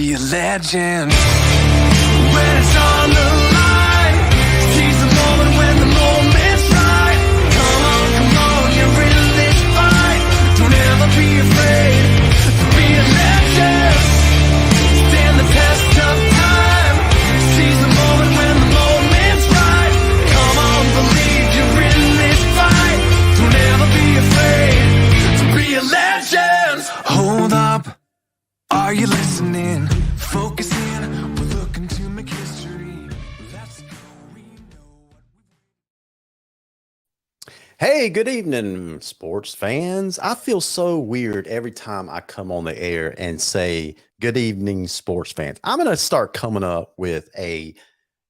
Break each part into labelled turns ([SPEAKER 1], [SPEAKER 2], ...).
[SPEAKER 1] be a legend. When it's on the line, seize the moment when the moment's right. Come on, you're in this fight. Don't ever be afraid to be a legend. Stand the test of time. Seize the moment when the moment's right. Come on, believe you're in this fight. Don't ever be afraid to be a legend. Hold up, are you listening? Focus in, we're looking to make history. Let's go, we know.
[SPEAKER 2] Hey, good evening, sports fans. I feel so weird every time I come on the air and say, good evening, sports fans. I'm going to start coming up with a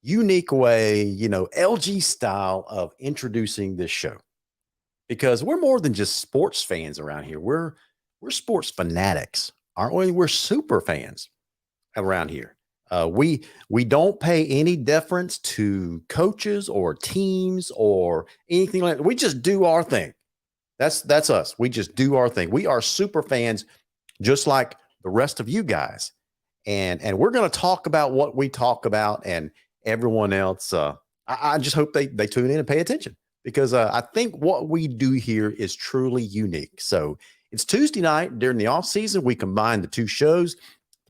[SPEAKER 2] unique way, LG style of introducing this show, because we're more than just sports fans around here. We're sports fanatics, aren't we? We're super fans around here. We don't pay any deference to coaches or teams or anything like that. We just do our thing. That's us. We just do our thing. We are super fans, just like the rest of you guys. And we're going to talk about what we talk about, and everyone else. I just hope they tune in and pay attention, because I think what we do here is truly unique. So it's Tuesday night during the off season. We combine the two shows,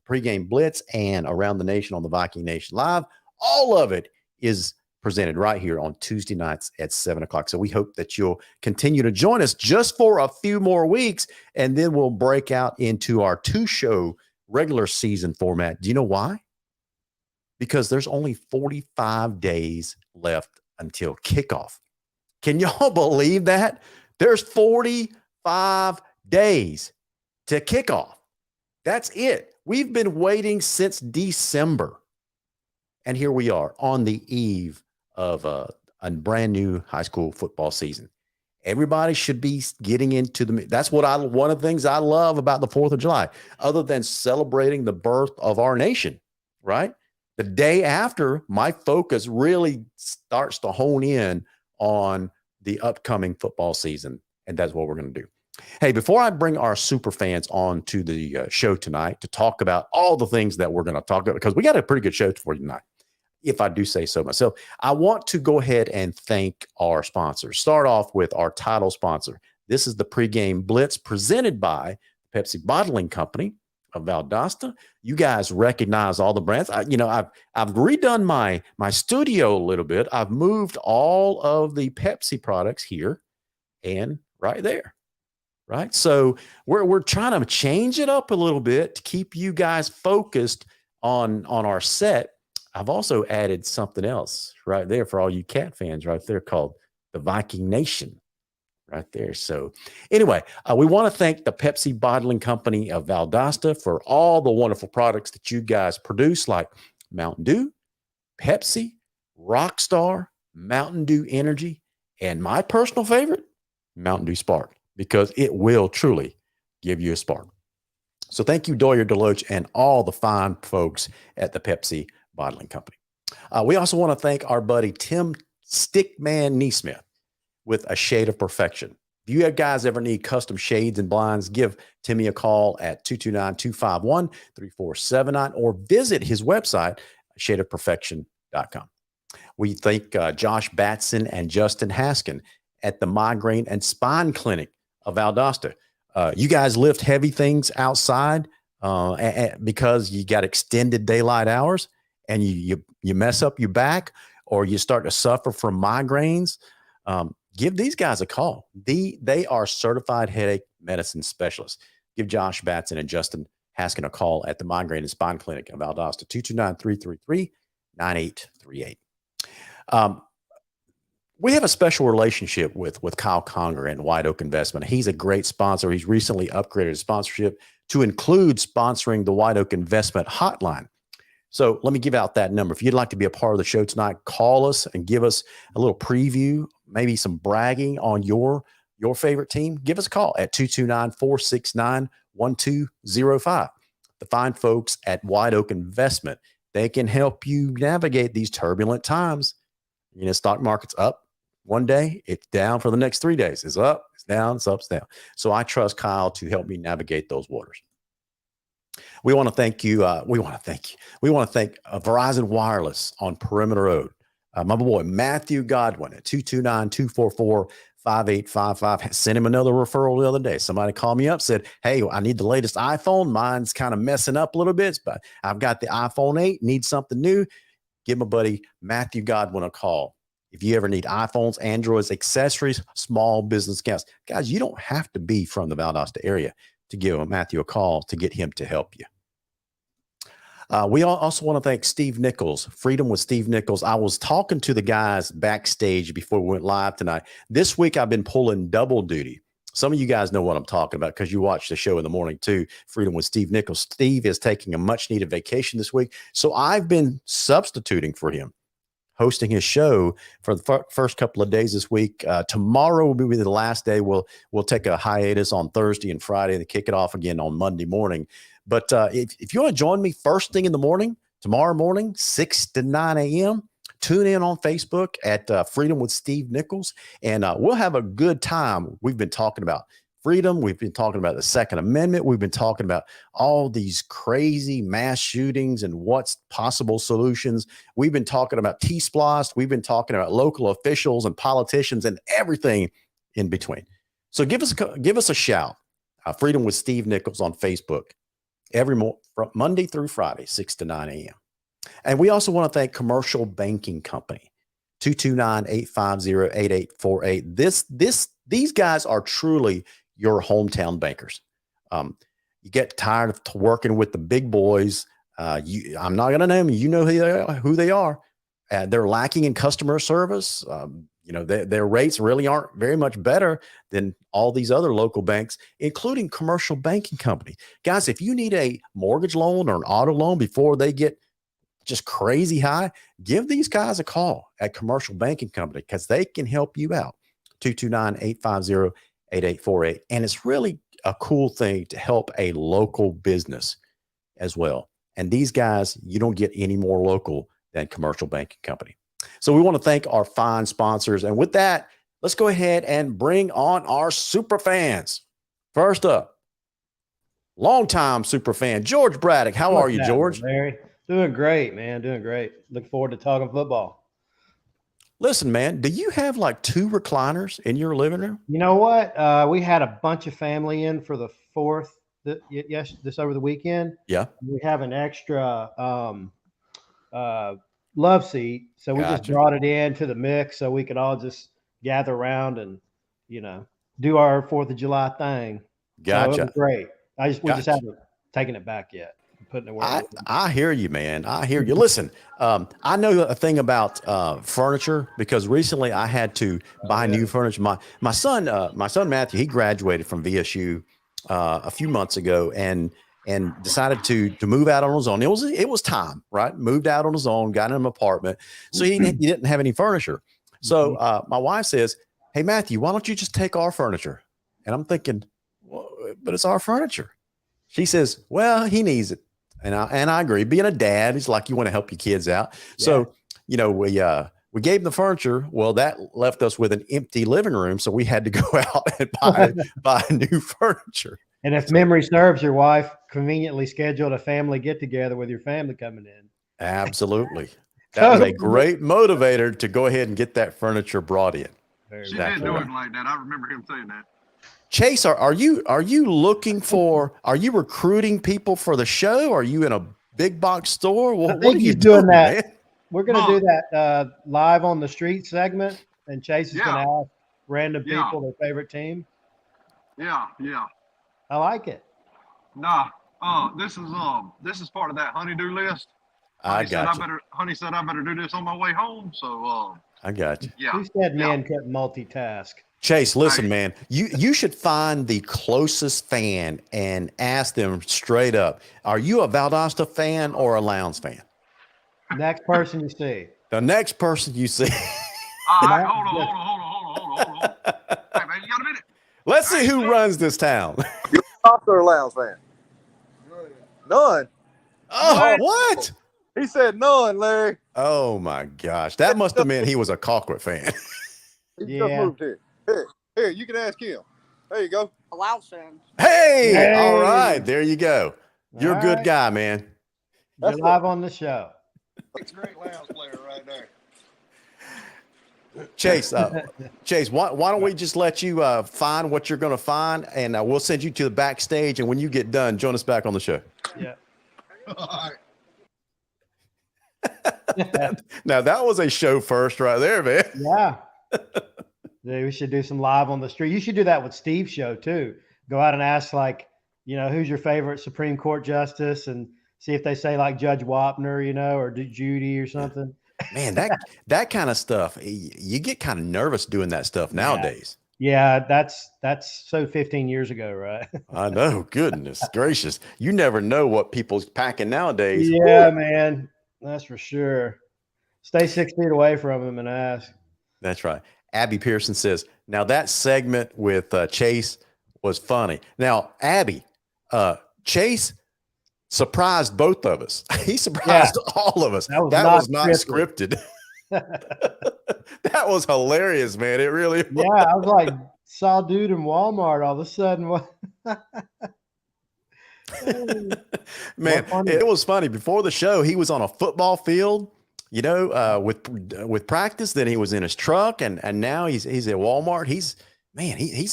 [SPEAKER 2] PreGame Blitz and Around the Nation on the Viking Nation Live. All of it is presented right here on Tuesday nights at 7 o'clock. So we hope that you'll continue to join us just for a few more weeks, and then we'll break out into our two-show regular season format. Do you know why? Because there's only 45 days left until kickoff. Can y'all believe that? There's 45 days to kickoff. That's it. We've been waiting since December, and here we are on the eve of a brand new high school football season. Everybody should be getting into that's one of the things I love about the 4th of July, other than celebrating the birth of our nation, right? The day after, my focus really starts to hone in on the upcoming football season, and that's what we're going to do. Hey, before I bring our super fans on to the show tonight to talk about all the things that we're going to talk about, because we got a pretty good show for you tonight, if I do say so myself, I want to go ahead and thank our sponsors. Start off with our title sponsor. This is the PreGame Blitz, presented by Pepsi Bottling Company of Valdosta. You guys recognize all the brands. I've redone my studio a little bit. I've moved all of the Pepsi products here and right there. Right. So we're trying to change it up a little bit to keep you guys focused on our set. I've also added something else right there for all you cat fans right there, called the Viking Nation right there. So anyway, we want to thank the Pepsi Bottling Company of Valdosta for all the wonderful products that you guys produce, like Mountain Dew, Pepsi, Rockstar, Mountain Dew Energy, and my personal favorite, Mountain Dew Spark, because it will truly give you a spark. So thank you, Doyer Deloach, and all the fine folks at the Pepsi Bottling Company. We also want to thank our buddy Tim Stickman Neesmith with A Shade of Perfection. If you guys ever need custom shades and blinds, give Timmy a call at 229-251-3479 or visit his website, shadeofperfection.com. We thank Josh Batson and Justin Haskin at the Migraine and Spine Clinic of Valdosta. You guys lift heavy things outside because you got extended daylight hours, and you mess up your back, or you start to suffer from migraines. Give these guys a call. They are certified headache medicine specialists. Give Josh Batson and Justin Haskin a call at the Migraine and Spine Clinic of Valdosta, 229-333-9838. We have a special relationship with Kyle Conger and White Oak Investment. He's a great sponsor. He's recently upgraded his sponsorship to include sponsoring the White Oak Investment Hotline. So let me give out that number. If you'd like to be a part of the show tonight, call us and give us a little preview, maybe some bragging on your favorite team. Give us a call at 229-469-1205. The fine folks at White Oak Investment, they can help you navigate these turbulent times. Stock market's up one day, it's down for the next 3 days. It's up, it's down, it's up, it's down. So I trust Kyle to help me navigate those waters. We want to thank you. We want to thank you. We want to thank Verizon Wireless on Perimeter Road. My boy, Matthew Godwin at 229-244-5855. Sent him another referral the other day. Somebody called me up, said, hey, I need the latest iPhone. Mine's kind of messing up a little bit, but I've got the iPhone 8, need something new. Give my buddy Matthew Godwin a call. If you ever need iPhones, Androids, accessories, small business accounts. Guys, you don't have to be from the Valdosta area to give Matthew a call to get him to help you. We also want to thank Steve Nichols, Freedom with Steve Nichols. I was talking to the guys backstage before we went live tonight. This week, I've been pulling double duty. Some of you guys know what I'm talking about because you watch the show in the morning too, Freedom with Steve Nichols. Steve is taking a much needed vacation this week. So I've been substituting for him, hosting his show for the first couple of days this week. Tomorrow will be the last day. We'll take a hiatus on Thursday and Friday and kick it off again on Monday morning. But if you want to join me first thing in the morning, tomorrow morning, 6 to 9 a.m., tune in on Facebook at Freedom with Steve Nichols, and we'll have a good time. We've been talking about freedom. We've been talking about the Second Amendment. We've been talking about all these crazy mass shootings and what's possible solutions. We've been talking about T-Splost. We've been talking about local officials and politicians and everything in between. So give us a shout. Freedom with Steve Nichols on Facebook from Monday through Friday, 6 to 9 a.m. And we also want to thank Commercial Banking Company, 229-850-8848. These guys are truly your hometown bankers. You get tired of working with the big boys. I'm not going to name them. You know who they are. They're lacking in customer service. Their rates really aren't very much better than all these other local banks, including Commercial Banking Company. Guys, if you need a mortgage loan or an auto loan before they get just crazy high, give these guys a call at Commercial Banking Company because they can help you out. 229-850-8848. And it's really a cool thing to help a local business as well. And these guys, you don't get any more local than Commercial Banking Company. So we want to thank our fine sponsors. And with that, let's go ahead and bring on our super fans. First up, longtime super fan, George Braddock. How are you, George?
[SPEAKER 3] Larry? Doing great, man. Doing great. Looking forward to talking football.
[SPEAKER 2] Listen, man, do you have like 2 recliners in your living room?
[SPEAKER 3] You know what? We had a bunch of family in for the 4th. This over the weekend.
[SPEAKER 2] Yeah.
[SPEAKER 3] We have an extra love seat, so we just brought it in to the mix so we could all just gather around and do our 4th of July thing.
[SPEAKER 2] Gotcha.
[SPEAKER 3] So it was great. We just haven't taken it back yet. Putting it where
[SPEAKER 2] I hear you, man. I hear you. Listen, I know a thing about furniture because recently I had to buy new furniture. My son Matthew, he graduated from VSU a few months ago and decided to move out on his own. It was time, right? Moved out on his own, got in an apartment. So he didn't have any furniture. So my wife says, hey, Matthew, why don't you just take our furniture? And I'm thinking, well, but it's our furniture. She says, well, he needs it. And I agree. Being a dad, it's like you want to help your kids out. Yeah. So, we gave him the furniture. Well, that left us with an empty living room. So we had to go out and buy new furniture.
[SPEAKER 3] And if memory serves, your wife conveniently scheduled a family get together with your family coming in.
[SPEAKER 2] Absolutely. That was a great motivator to go ahead and get that furniture brought in.
[SPEAKER 4] She did do it like that. I remember him saying that.
[SPEAKER 2] Chase, are you recruiting people for the show? Are you in a big box store? What are you doing that? Man?
[SPEAKER 3] We're going to do that live on the street segment, and Chase is going to ask random people their favorite team.
[SPEAKER 4] Yeah.
[SPEAKER 3] I like it.
[SPEAKER 4] Nah, this is part of that honeydew list. Honey said I better do this on my way home. So
[SPEAKER 2] I got you.
[SPEAKER 3] Yeah. Who said men couldn't multitask?
[SPEAKER 2] Chase, listen, man, you should find the closest fan and ask them straight up, are you a Valdosta fan or a Lowndes fan?
[SPEAKER 3] Next person you see.
[SPEAKER 2] The next person you see.
[SPEAKER 4] Hold on. Hey, man, you got a minute?
[SPEAKER 2] Let's see who runs this town.
[SPEAKER 5] You're a Valdosta or Lowndes fan? None.
[SPEAKER 2] Oh, what?
[SPEAKER 5] He said none, Larry.
[SPEAKER 2] Oh, my gosh. That must have meant he was a Colquitt fan.
[SPEAKER 5] He just moved here. Here, you can ask him. There you go.
[SPEAKER 6] A Lowndes fan.
[SPEAKER 2] Hey, all right. There you go. You're a good guy, man.
[SPEAKER 3] You're live on the show.
[SPEAKER 4] It's a great lounge player right there.
[SPEAKER 2] Chase, why don't we just let you find what you're going to find, and we'll send you to the backstage, and when you get done, join us back on the show.
[SPEAKER 3] Yeah.
[SPEAKER 4] All right.
[SPEAKER 2] Now, that was a show first right there, man.
[SPEAKER 3] Yeah. Dude, we should do some live on the street. You should do that with Steve's show, too. Go out and ask, like, who's your favorite Supreme Court justice, and see if they say, like, Judge Wapner, or Judy or something.
[SPEAKER 2] Man, that kind of stuff, you get kind of nervous doing that stuff nowadays.
[SPEAKER 3] Yeah, that's so 15 years ago, right?
[SPEAKER 2] I know. Goodness gracious. You never know what people's packing nowadays.
[SPEAKER 3] Yeah, man. That's for sure. Stay 6 feet away from him and ask.
[SPEAKER 2] That's right. Abby Pearson says, now that segment with Chase was funny. Now, Abby, Chase surprised both of us. He surprised all of us. That was not scripted. That was hilarious, man. It really was.
[SPEAKER 3] Yeah, I was like, saw dude in Walmart all of a sudden.
[SPEAKER 2] Man, it was funny. Before the show, he was on a football field, with practice. Then he was in his truck, and now he's at Walmart. He's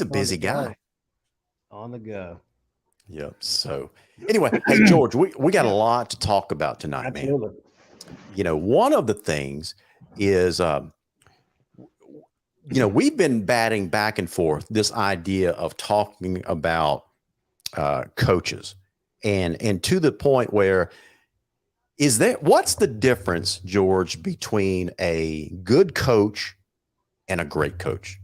[SPEAKER 2] a busy guy.
[SPEAKER 3] On the go.
[SPEAKER 2] Yep. So anyway, hey George, we got a lot to talk about tonight,
[SPEAKER 3] Absolutely.
[SPEAKER 2] man. One of the things is, we've been batting back and forth this idea of talking about coaches, and to the point where what's the difference, George, between a good coach and a great coach?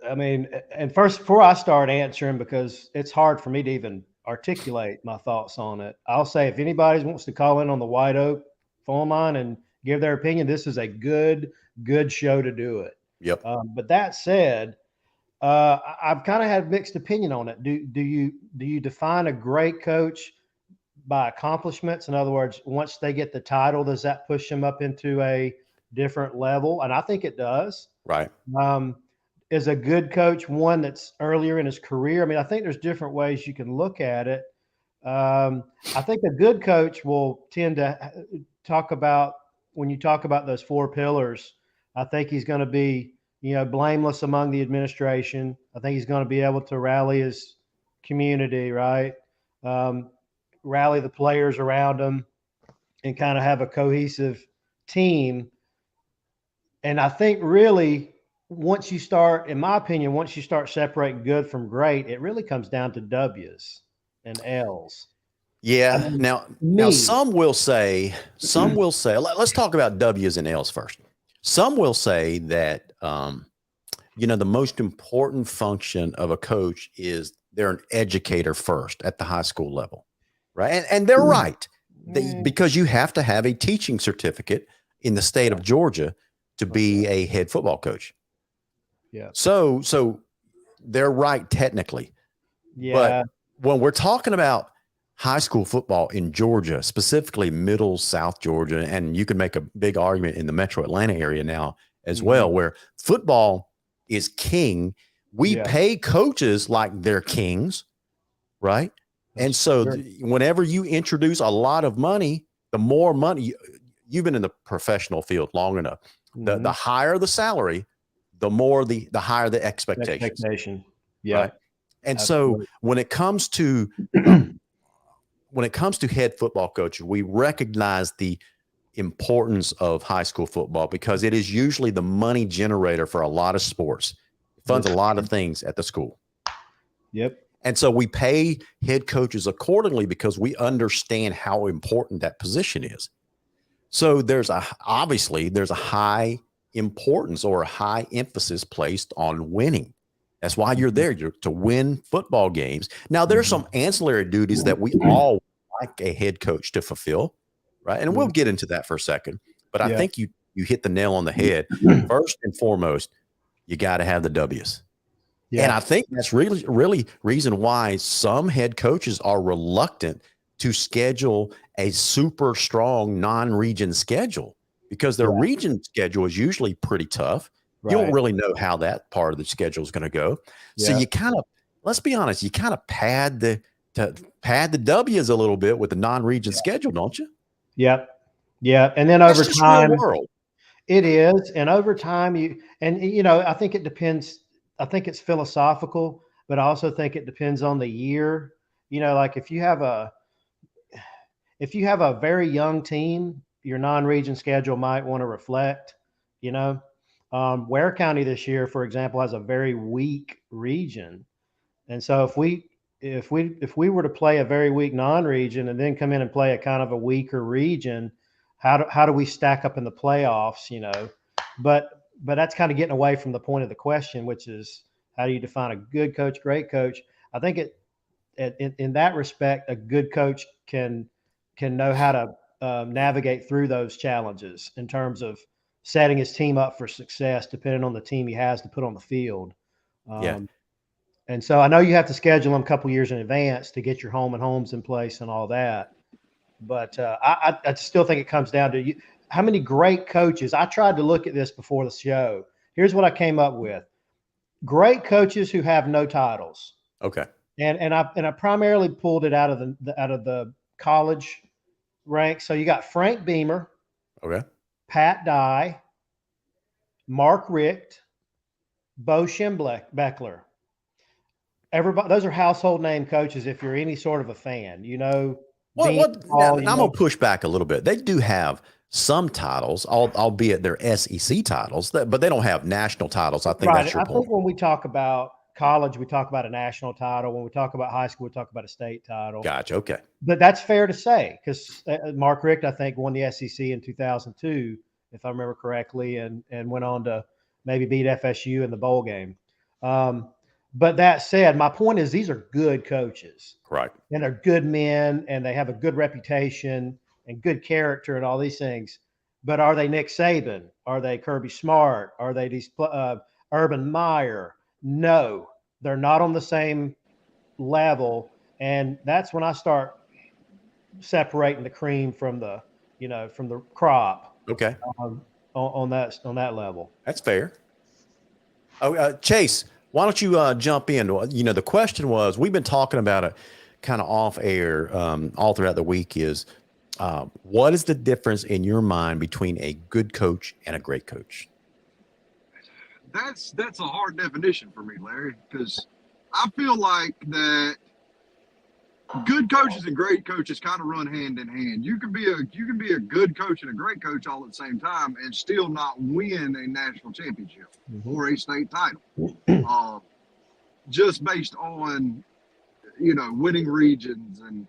[SPEAKER 3] And first, before I start answering, because it's hard for me to even articulate my thoughts on it, I'll say if anybody wants to call in on the White Oak phone line and give their opinion, this is a good show to do it.
[SPEAKER 2] Yep.
[SPEAKER 3] But that said, I've kind of had mixed opinion on it. Do you define a great coach by accomplishments? In other words, once they get the title, does that push them up into a different level? And I think it does.
[SPEAKER 2] Right.
[SPEAKER 3] Is a good coach one that's earlier in his career? I mean, I think there's different ways you can look at it. I think a good coach will tend to talk about, when you talk about those 4 pillars, I think he's going to be, blameless among the administration. I think he's going to be able to rally his community, right? Rally the players around him and kind of have a cohesive team. And I think really, once you start separating good from great, it really comes down to W's and L's.
[SPEAKER 2] Yeah. Now some will say, let's talk about W's and L's first. Some will say that, the most important function of a coach is they're an educator first at the high school level. Right. And they're right. Because you have to have a teaching certificate in the state of Georgia to be a head football coach.
[SPEAKER 3] Yeah.
[SPEAKER 2] So they're right technically.
[SPEAKER 3] Yeah.
[SPEAKER 2] But when we're talking about high school football in Georgia, specifically middle South Georgia, and you can make a big argument in the Metro Atlanta area now as well, where football is king. We pay coaches like they're kings, right? And so whenever you introduce a lot of money, the more money, you've been in the professional field long enough, the higher the salary, the more the higher the expectation.
[SPEAKER 3] Yeah.
[SPEAKER 2] Right? And so when it comes to head football coaches, we recognize the importance of high school football because it is usually the money generator for a lot of sports. It funds a lot of things at the school.
[SPEAKER 3] Yep.
[SPEAKER 2] And so we pay head coaches accordingly because we understand how important that position is. So obviously there's a high importance or a high emphasis placed on winning. That's why you're there. You're to win football games. Now, there's some ancillary duties that we all like a head coach to fulfill, right? And we'll get into that for a second. But I think you hit the nail on the head. First and foremost, you got to have the W's. Yeah. And I think that's really reason why some head coaches are reluctant to schedule a super strong non-region schedule because their region schedule is usually pretty tough. Right. You don't really know how that part of the schedule is going to go. So you kind of, let's be honest, you kind of pad the to pad the W's a little bit with the non-region schedule, don't you?
[SPEAKER 3] Yep. Yeah. And then
[SPEAKER 2] That's
[SPEAKER 3] over
[SPEAKER 2] just
[SPEAKER 3] time,
[SPEAKER 2] real world.
[SPEAKER 3] it is. And over time, I think it depends. I think it's philosophical, but I also think it depends on the year. Like if you have a very young team, your non-region schedule might want to reflect, Ware County this year, for example, has a very weak region. And so if we were to play a very weak non-region and then come in and play a kind of a weaker region, how do we stack up in the playoffs? But that's kind of getting away from the point of the question, which is how do you define a good coach, great coach? I think in that respect, a good coach can know how to navigate through those challenges in terms of setting his team up for success, depending on the team he has to put on the field.
[SPEAKER 2] Yeah.
[SPEAKER 3] And so I know you have to schedule them a couple years in advance to get your home and homes in place and all that. But I still think it comes down to you. How many great coaches? I tried to look at this before the show. Here's what I came up with: great coaches who have no titles.
[SPEAKER 2] Okay.
[SPEAKER 3] And I primarily pulled it out of the college ranks. So you got Frank Beamer,
[SPEAKER 2] Okay.
[SPEAKER 3] Pat Dye, Mark Richt, Bo Schembechler. Everybody, those are household name coaches. If you're any sort of a fan,
[SPEAKER 2] Now, I'm gonna push back a little bit. They do have some titles, albeit they're SEC titles, but they don't have national titles. I think that's your point.
[SPEAKER 3] I think when we talk about college, we talk about a national title. When we talk about high school, we talk about a state title.
[SPEAKER 2] Gotcha. Okay.
[SPEAKER 3] But that's fair to say because Mark Richt, I think, won the SEC in 2002, if I remember correctly, and went on to maybe beat FSU in the bowl game. But that said, my point is these are good coaches.
[SPEAKER 2] Correct.
[SPEAKER 3] And they're good men, and they have a good reputation and good character and all these things. But are they Nick Saban? Are they Kirby Smart? Are they these Urban Meyer? No, they're not on the same level. And that's when I start separating the cream from the crop.
[SPEAKER 2] Okay.
[SPEAKER 3] On that level.
[SPEAKER 2] That's fair. Oh, Chase, why don't you jump in? The question was, we've been talking about it kind of off air all throughout the week is, what is the difference in your mind between a good coach and a great coach?
[SPEAKER 4] That's a hard definition for me, Larry, because I feel like that good coaches and great coaches kind of run hand in hand. You can be a good coach and a great coach all at the same time and still not win a national championship or a state title, just based on winning regions and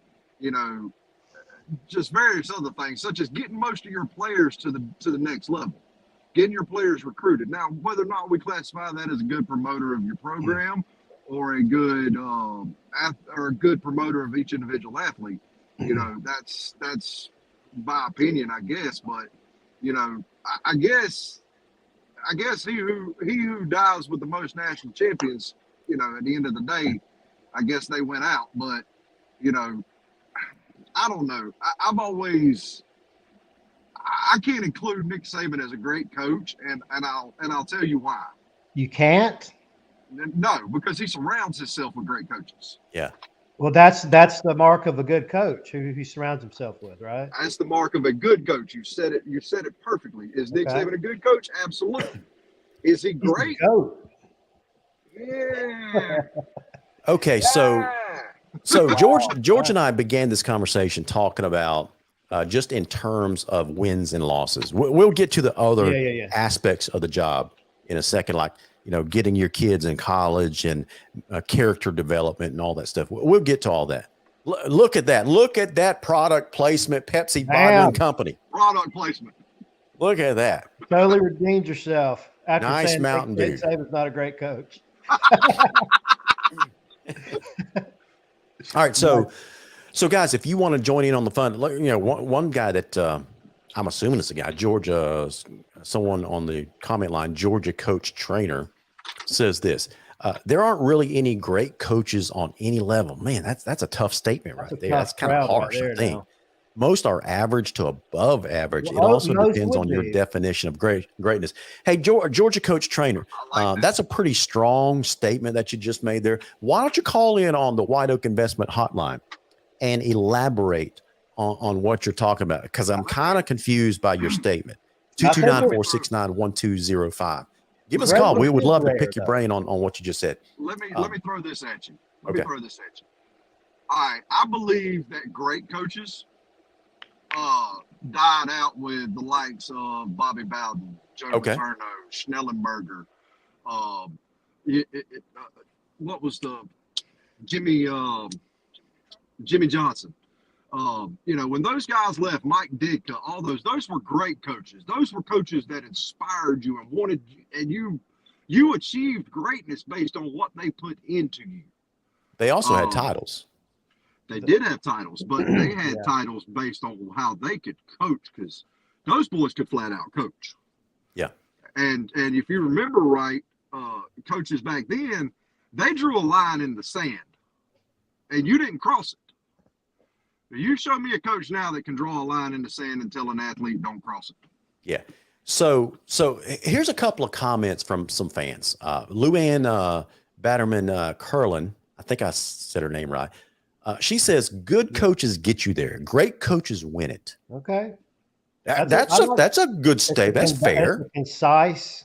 [SPEAKER 4] just various other things, such as getting most of your players to the next level, getting your players recruited. Now, whether or not we classify that as a good promoter of your program or a good promoter of each individual athlete, that's my opinion, I guess. But I guess he who dies with the most national champions, at the end of the day, I guess they went out. But I don't know. I can't include Nick Saban as a great coach, and I'll tell you why.
[SPEAKER 3] You can't?
[SPEAKER 4] No, because he surrounds himself with great coaches.
[SPEAKER 2] Yeah.
[SPEAKER 3] Well, that's the mark of a good coach, who he surrounds himself with, right?
[SPEAKER 4] That's the mark of a good coach. You said it perfectly. Is Nick Saban a good coach? Absolutely. Is he great? Yeah.
[SPEAKER 2] Okay, so George and I began this conversation talking about just in terms of wins and losses. We'll get to the other aspects of the job in a second, like getting your kids in college and character development and all that stuff. We'll get to all that. Look at that! Look at that product placement, Pepsi Bottling Company.
[SPEAKER 4] Product placement.
[SPEAKER 2] Look at that!
[SPEAKER 3] Totally redeemed yourself. After
[SPEAKER 2] nice
[SPEAKER 3] saying
[SPEAKER 2] Mountain Dew.
[SPEAKER 3] Nick Saban's not a great coach.
[SPEAKER 2] All right, so guys, if you want to join in on the fun, one guy that I'm assuming it's a guy, Georgia, someone on the comment line, Georgia coach trainer, says this: there aren't really any great coaches on any level. Man, that's a tough statement right there. That's kind of harsh, I think. Most are average to above average. It
[SPEAKER 3] Well,
[SPEAKER 2] also
[SPEAKER 3] most
[SPEAKER 2] depends
[SPEAKER 3] would
[SPEAKER 2] on your
[SPEAKER 3] be.
[SPEAKER 2] definition of greatness. Hey, Georgia coach trainer,
[SPEAKER 4] I like that.
[SPEAKER 2] that's a pretty strong statement that you just made there. Why don't you call in on the White Oak Investment Hotline and elaborate on what you're talking about? Because I'm kind of confused by your statement.
[SPEAKER 3] I think
[SPEAKER 2] 229-469-1205. Give us a
[SPEAKER 3] Great
[SPEAKER 2] call. We would love to
[SPEAKER 3] refrigerator,
[SPEAKER 2] pick your
[SPEAKER 3] though.
[SPEAKER 2] brain on what you just said.
[SPEAKER 4] Let me throw this at you.
[SPEAKER 2] Okay.
[SPEAKER 4] All right, I believe that great coaches died out with the likes of Bobby Bowden, Joe Paterno, Schnellenberger. What was the Jimmy Johnson? When those guys left, Mike Ditka, all those were great coaches. Those were coaches that inspired you and wanted you, and you achieved greatness based on what they put into you.
[SPEAKER 2] They also had titles.
[SPEAKER 4] They did have titles, but they had titles based on how they could coach, because those boys could flat out coach.
[SPEAKER 2] Yeah.
[SPEAKER 4] And if you remember right, coaches back then, they drew a line in the sand, and you didn't cross it. You show me a coach now that can draw a line in the sand and tell an athlete don't cross it.
[SPEAKER 2] Yeah. So here's a couple of comments from some fans. Luann Batterman Curlin, I think I said her name right. She says, good coaches get you there. Great coaches win it.
[SPEAKER 3] Okay.
[SPEAKER 2] That's a good statement. That's fair.
[SPEAKER 3] That's a concise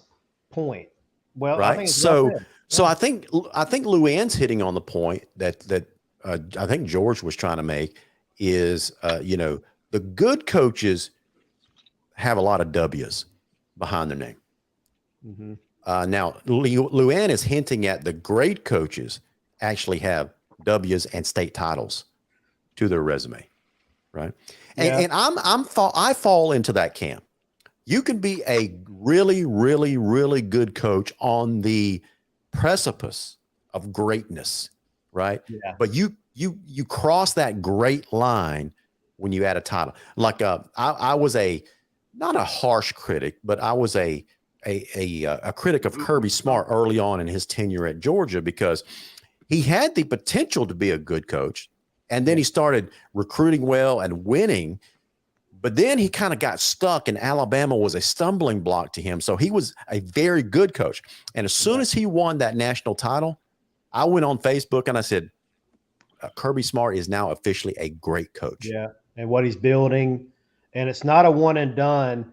[SPEAKER 3] point. Well,
[SPEAKER 2] right.
[SPEAKER 3] I think it's
[SPEAKER 2] So
[SPEAKER 3] well said.
[SPEAKER 2] so I think Luann's hitting on the point that I think George was trying to make is, the good coaches have a lot of W's behind their name.
[SPEAKER 3] Mm-hmm.
[SPEAKER 2] Now, Luann is hinting at the great coaches actually have W's and state titles to their resume, right? And I fall into that camp. You can be a really, really, really good coach on the precipice of greatness, right?
[SPEAKER 3] Yeah.
[SPEAKER 2] But you cross that great line when you add a title. Like I was not a harsh critic, but I was a critic of Kirby Smart early on in his tenure at Georgia, because he had the potential to be a good coach, and then he started recruiting well and winning, but then he kind of got stuck, and Alabama was a stumbling block to him. So he was a very good coach. And as soon as he won that national title, I went on Facebook and I said, Kirby Smart is now officially a great coach.
[SPEAKER 3] Yeah. And what he's building. And it's not a one and done,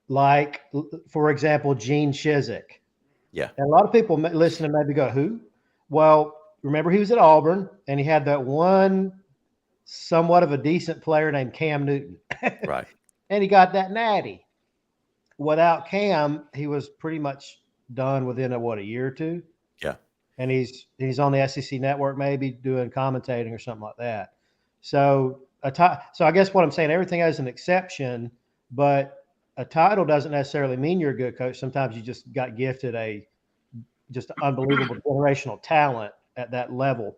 [SPEAKER 3] like, for example, Gene Chizik.
[SPEAKER 2] Yeah.
[SPEAKER 3] And a lot of people listening maybe go, who? Well, remember, he was at Auburn, and he had that one somewhat of a decent player named Cam Newton.
[SPEAKER 2] Right.
[SPEAKER 3] And he got that natty. Without Cam, he was pretty much done within a year or two.
[SPEAKER 2] Yeah.
[SPEAKER 3] And he's on the SEC network, maybe doing commentating or something like that. So so I guess what I'm saying, everything has an exception, but a title doesn't necessarily mean you're a good coach. Sometimes you just got gifted just unbelievable generational talent at that level.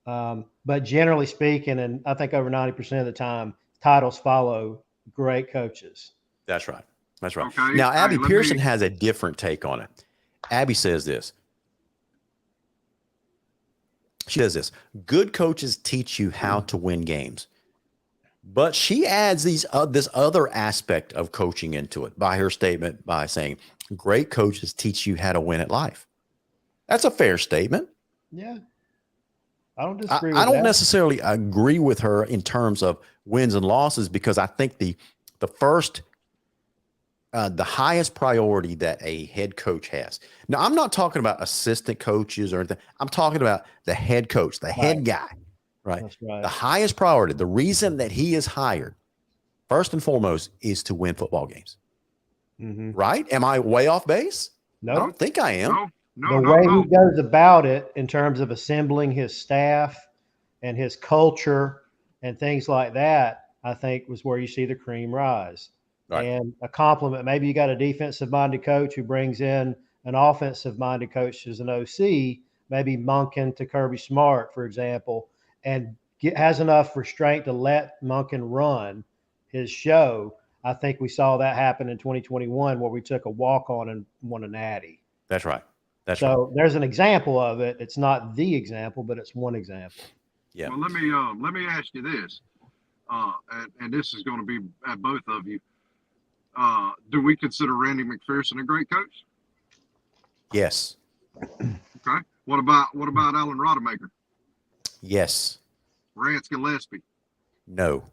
[SPEAKER 3] But generally speaking, and I think over 90% of the time, titles follow great coaches.
[SPEAKER 2] That's right. That's right.
[SPEAKER 4] Okay.
[SPEAKER 2] Now, Abby
[SPEAKER 4] Let
[SPEAKER 2] Pearson
[SPEAKER 4] me-
[SPEAKER 2] has a different take on it. Abby says this. She says this: good coaches teach you how to win games. But she adds this other aspect of coaching into it by her statement, by saying great coaches teach you how to win at life. That's a fair statement.
[SPEAKER 3] Yeah. I don't disagree with
[SPEAKER 2] I don't
[SPEAKER 3] that.
[SPEAKER 2] necessarily agree with her in terms of wins and losses, because I think the highest priority that a head coach has. Now, I'm not talking about assistant coaches or anything. I'm talking about the head coach, the head guy, right?
[SPEAKER 3] That's right.
[SPEAKER 2] The highest priority, the reason that he is hired, first and foremost, is to win football games.
[SPEAKER 3] Mm-hmm.
[SPEAKER 2] Right? Am I way off base?
[SPEAKER 3] No.
[SPEAKER 2] I don't think I am.
[SPEAKER 4] No,
[SPEAKER 3] The way he goes about it in terms of assembling his staff and his culture and things like that, I think was where you see the cream rise.
[SPEAKER 2] Right.
[SPEAKER 3] And a compliment. Maybe you got a defensive-minded coach who brings in an offensive-minded coach as an OC, maybe Monken to Kirby Smart, for example, and has enough restraint to let Monken run his show. I think we saw that happen in 2021 where we took a walk-on and won a natty.
[SPEAKER 2] That's right. That's right.
[SPEAKER 3] So there's an example of it. It's not the example, but it's one example.
[SPEAKER 2] Yeah.
[SPEAKER 4] Well, let me ask you this. and this is going to be at both of you. Do we consider Randy McPherson a great coach?
[SPEAKER 2] Yes.
[SPEAKER 4] Okay. What about Alan Rodemaker?
[SPEAKER 2] Yes.
[SPEAKER 4] Rance Gillespie?
[SPEAKER 2] No.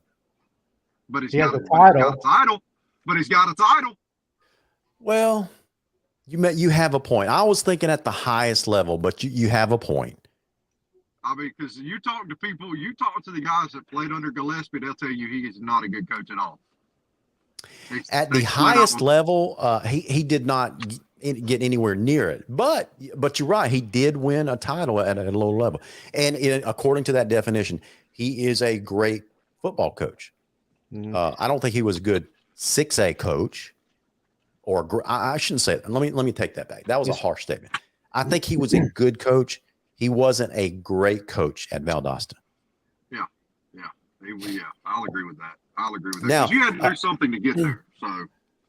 [SPEAKER 4] But he's
[SPEAKER 3] He
[SPEAKER 4] got
[SPEAKER 3] has
[SPEAKER 4] a
[SPEAKER 3] a title.
[SPEAKER 4] title. But he's got a title.
[SPEAKER 2] Well, you have a point. I was thinking at the highest level, but you have a point.
[SPEAKER 4] I mean, because you talk to people, you talk to the guys that played under Gillespie, they'll tell you he is not a good coach at all.
[SPEAKER 2] At the highest level, he did not get anywhere near it. But you're right. He did win a title at a low level. And according to that definition, he is a great football coach. I don't think he was a good 6A coach, or I shouldn't say that. Let me take that back. That was a harsh statement. I think he was a good coach. He wasn't a great coach at Valdosta.
[SPEAKER 4] Yeah. I'll agree with that.
[SPEAKER 2] Now,
[SPEAKER 4] 'cause you had to do something to get there. So,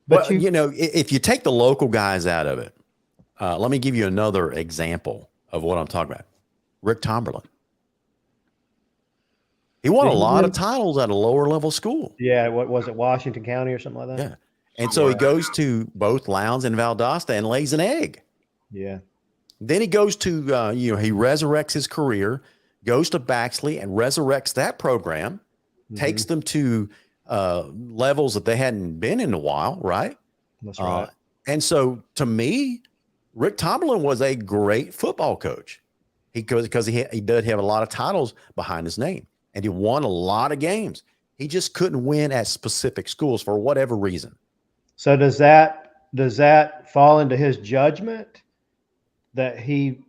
[SPEAKER 2] but if you take the local guys out of it, let me give you another example of what I'm talking about. Rick Tomberlin. He won a lot of titles at a lower level school.
[SPEAKER 3] Yeah, what was it, Washington County or something like that?
[SPEAKER 2] Yeah. And so he goes to both Lowndes and Valdosta and lays an egg.
[SPEAKER 3] Yeah.
[SPEAKER 2] Then he goes to, he resurrects his career, goes to Baxley and resurrects that program, takes them to levels that they hadn't been in a while, right?
[SPEAKER 3] That's right.
[SPEAKER 2] And so to me, Rick Tomlin was a great football coach. Because he did have a lot of titles behind his name, and he won a lot of games. He just couldn't win at specific schools for whatever reason.
[SPEAKER 3] So does that fall into his judgment that he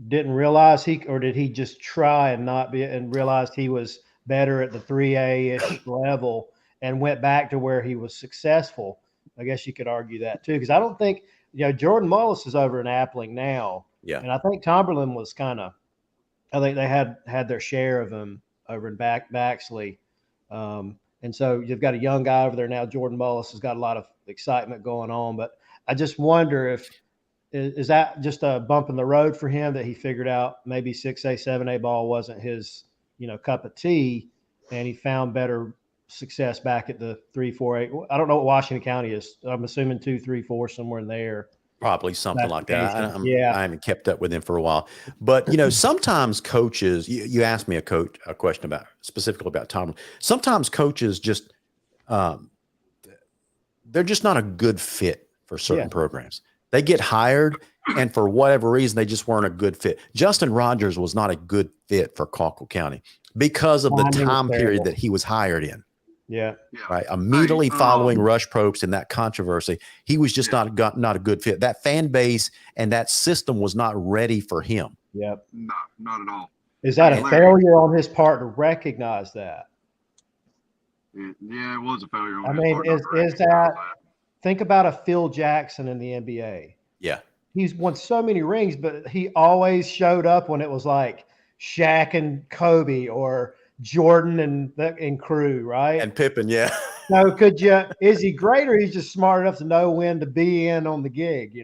[SPEAKER 3] didn't realize or did he just try and realized he was better at the 3A-ish level and went back to where he was successful? I guess you could argue that too, because I don't think, Jordan Mullis is over in Appling now.
[SPEAKER 2] Yeah.
[SPEAKER 3] And I think Tomberlin was I think they had their share of him over in Baxley. And so you've got a young guy over there now. Jordan Mullis has got a lot of excitement going on, but I just wonder is that just a bump in the road for him that he figured out maybe 6A, 7A ball wasn't his, cup of tea, and he found better success back at the 3, 4A. I don't know what Washington County is. I'm assuming 2, 3, 4, somewhere in there.
[SPEAKER 2] Probably something like that.
[SPEAKER 3] I
[SPEAKER 2] haven't kept up with him for a while, but sometimes coaches, you asked me a question specifically about Tomlin. Sometimes coaches just, they're just not a good fit for certain programs. They get hired, and for whatever reason, they just weren't a good fit. Justin Rogers was not a good fit for Colquitt County because of the time period that he was hired in.
[SPEAKER 3] Yeah.
[SPEAKER 2] Right. Immediately following Rush Probst and that controversy, he was just not a good fit. That fan base and that system was not ready for him.
[SPEAKER 3] Yep.
[SPEAKER 4] no, not at all.
[SPEAKER 3] Is that a failure on his part to recognize that?
[SPEAKER 4] Yeah, it was a failure.
[SPEAKER 3] I mean, is that think about a Phil Jackson in the NBA.
[SPEAKER 2] Yeah.
[SPEAKER 3] He's won so many rings, but he always showed up when it was like Shaq and Kobe or Jordan and crew, right?
[SPEAKER 2] And Pippen, yeah.
[SPEAKER 3] So is he great, or he's just smart enough to know when to be in on the gig,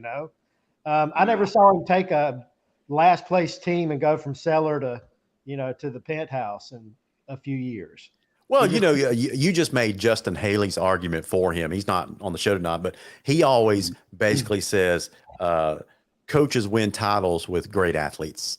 [SPEAKER 3] I never saw him take a last place team and go from cellar to, to the penthouse in a few years.
[SPEAKER 2] Well, you just made Justin Haley's argument for him. He's not on the show tonight, but he always basically says coaches win titles with great athletes.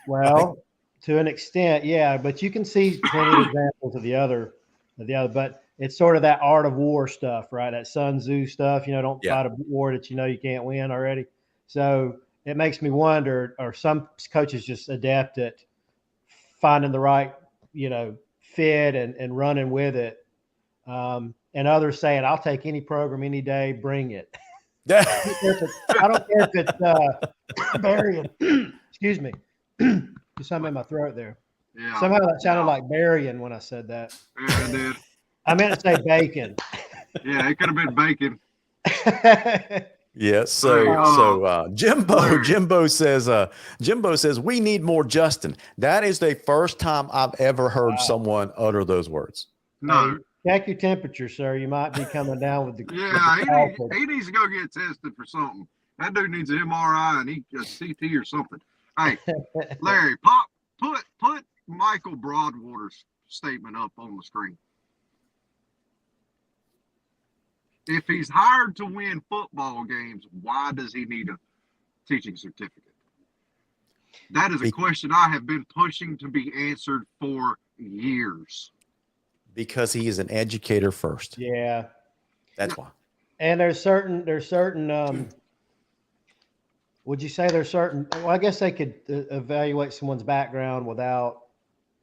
[SPEAKER 3] Well, to an extent, yeah, but you can see plenty of examples of the other, but it's sort of that art of war stuff, right? That Sun Tzu stuff, don't fight a war that you can't win already. So it makes me wonder, are some coaches just adept at finding the right, fit and running with it, and others saying, "I'll take any program any day, bring it." I don't care if it's burying. Excuse me. There's something in my throat there.
[SPEAKER 4] Yeah.
[SPEAKER 3] Somehow that sounded like burying when I said that.
[SPEAKER 4] Yeah, it did.
[SPEAKER 3] I meant to say bacon.
[SPEAKER 4] Yeah, it could have been bacon.
[SPEAKER 2] Yeah. So Jimbo says we need more Justin. That is the first time I've ever heard someone utter those words.
[SPEAKER 4] No.
[SPEAKER 3] Hey, check your temperature, sir. You might be coming down with the.
[SPEAKER 4] Yeah, he needs to go get tested for something. That dude needs an MRI and a CT or something. Hey, Larry, put Michael Broadwater's statement up on the screen. If he's hired to win football games, why does he need a teaching certificate? That is a question I have been pushing to be answered for years.
[SPEAKER 2] Because he is an educator first.
[SPEAKER 3] Yeah.
[SPEAKER 2] That's why.
[SPEAKER 3] And there's certain would you say there's certain, well, I guess they could evaluate someone's background without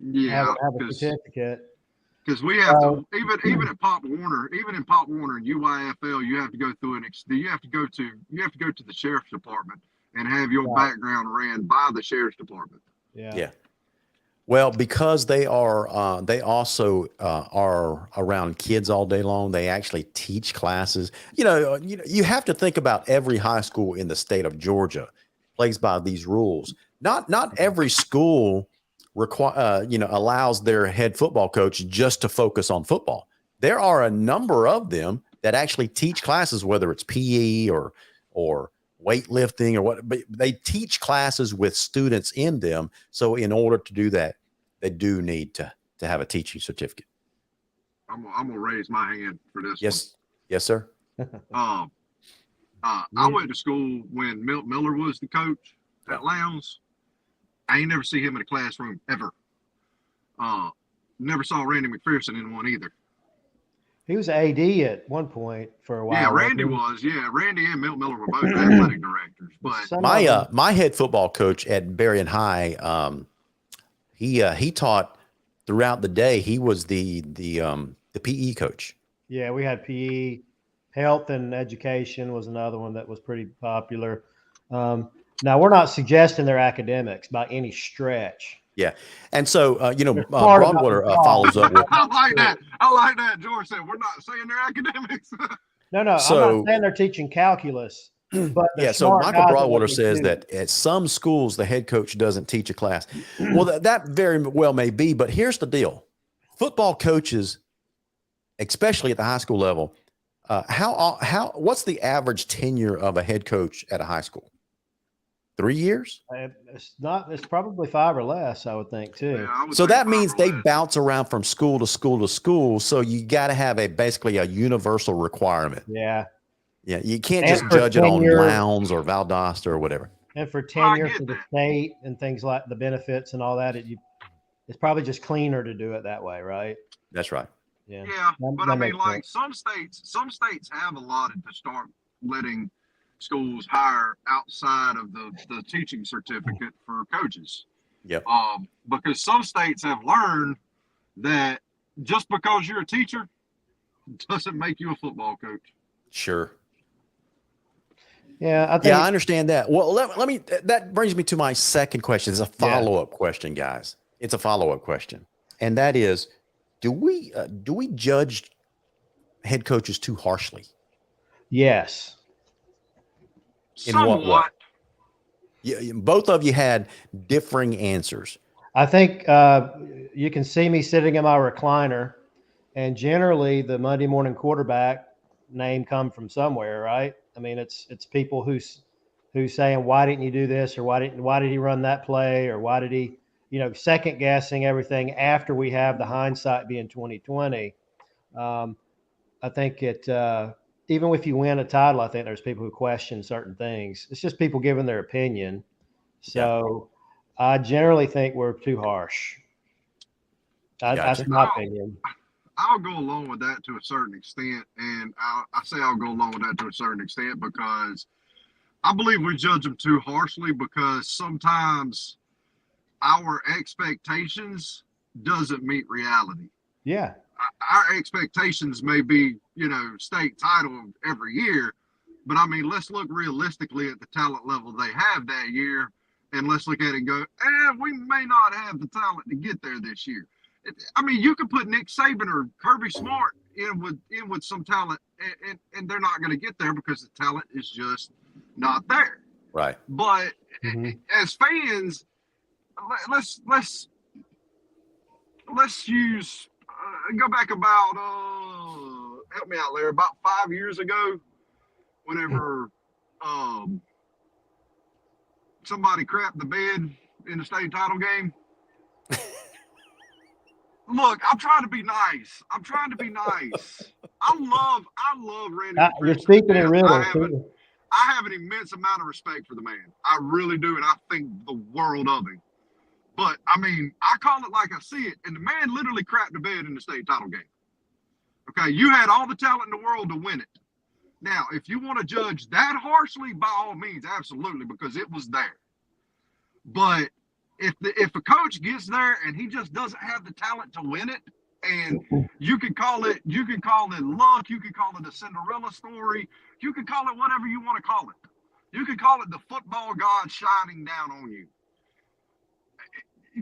[SPEAKER 4] Yeah,
[SPEAKER 3] have a certificate.
[SPEAKER 4] because we have to even at Pop Warner, even in Pop Warner and UYFL, you have to go through you have to go to the sheriff's department and have your background ran by the sheriff's department.
[SPEAKER 3] Yeah.
[SPEAKER 2] Well, because they also are around kids all day long. They actually teach classes. You have to think about every high school in the state of Georgia plays by these rules. Not every school allows their head football coach just to focus on football. There are a number of them that actually teach classes, whether it's PE or weightlifting or what, but they teach classes with students in them. So in order to do that, they do need to have a teaching certificate.
[SPEAKER 4] I'm gonna raise my hand for this.
[SPEAKER 2] Yes, sir.
[SPEAKER 4] I went to school when Milt Miller was the coach at Lowndes. I ain't never see him in a classroom ever. Never saw Randy McPherson in one either.
[SPEAKER 3] He was AD at one point for a while.
[SPEAKER 4] Yeah, Randy was. Yeah, Randy and Milt Miller were both athletic directors. But
[SPEAKER 2] my head football coach at Berrien High, he taught throughout the day. He was the PE coach.
[SPEAKER 3] Yeah, we had PE. Health and education was another one that was pretty popular. Now, we're not suggesting they're academics by any stretch.
[SPEAKER 2] Yeah. And so, Broadwater follows up with.
[SPEAKER 4] I like that. I like that. George said, we're not saying they're academics.
[SPEAKER 3] No, I'm not saying they're teaching calculus. But
[SPEAKER 2] so Michael Broadwater says that at some schools, the head coach doesn't teach a class. Well, that very well may be, but here's the deal. Football coaches, especially at the high school level, what's the average tenure of a head coach at a high school? 3 years?
[SPEAKER 3] It's probably 5 or less, I would think, too.
[SPEAKER 4] Yeah,
[SPEAKER 2] so that means they bounce around from school to school to school. So you got to have basically a universal requirement.
[SPEAKER 3] Yeah.
[SPEAKER 2] Yeah. You can't just judge it on Lowndes or Valdosta or whatever.
[SPEAKER 3] And for tenure for the state and things like the benefits and all that, it's probably just cleaner to do it that way, right?
[SPEAKER 2] That's right.
[SPEAKER 4] Yeah. But I mean, like some states have allotted to start letting schools hire outside of the teaching certificate for coaches.
[SPEAKER 2] Yeah.
[SPEAKER 4] Because some states have learned that just because you're a teacher doesn't make you a football coach.
[SPEAKER 2] Sure.
[SPEAKER 3] Yeah,
[SPEAKER 2] I understand that. Well, let me. That brings me to my second question. It's a follow-up question, guys. It's a follow-up question, and that is, do we judge head coaches too harshly?
[SPEAKER 3] Yes.
[SPEAKER 2] In what way? Yeah, both of you had differing answers.
[SPEAKER 3] I think you can see me sitting in my recliner, and generally the Monday morning quarterback name come from somewhere, right? I mean, it's people who's saying, why didn't you do this, or why did he run that play, or why did he, second guessing everything after we have the hindsight being 2020. I think even if you win a title, I think there's people who question certain things. It's just people giving their opinion. So I generally think we're too harsh. That's my opinion.
[SPEAKER 4] I'll go along with that to a certain extent. And I say I'll go along with that to a certain extent because I believe we judge them too harshly because sometimes our expectations doesn't meet reality.
[SPEAKER 3] Yeah.
[SPEAKER 4] Our expectations may be, state title every year, but I mean, let's look realistically at the talent level they have that year, and let's look at it and go, we may not have the talent to get there this year. I mean, you could put Nick Saban or Kirby Smart in with some talent, and they're not going to get there because the talent is just not there.
[SPEAKER 2] Right.
[SPEAKER 4] But as fans, let's use. Go back about help me out, Larry. About 5 years ago, whenever somebody crapped the bed in the state title game. Look, I'm trying to be nice. I'm trying to be nice. I love Randy McPherson.
[SPEAKER 3] You're speaking in
[SPEAKER 4] I
[SPEAKER 3] riddles.
[SPEAKER 4] have an immense amount of respect for the man. I really do, and I think the world of him. But I mean, I call it like I see it, and the man literally crapped the bed in the state title game. Okay, you had all the talent in the world to win it. Now, if you want to judge that harshly, by all means, absolutely, because it was there. But if a coach gets there and he just doesn't have the talent to win it, and you can call it luck, you can call it a Cinderella story, you can call it whatever you want to call it. You can call it the football god shining down on you.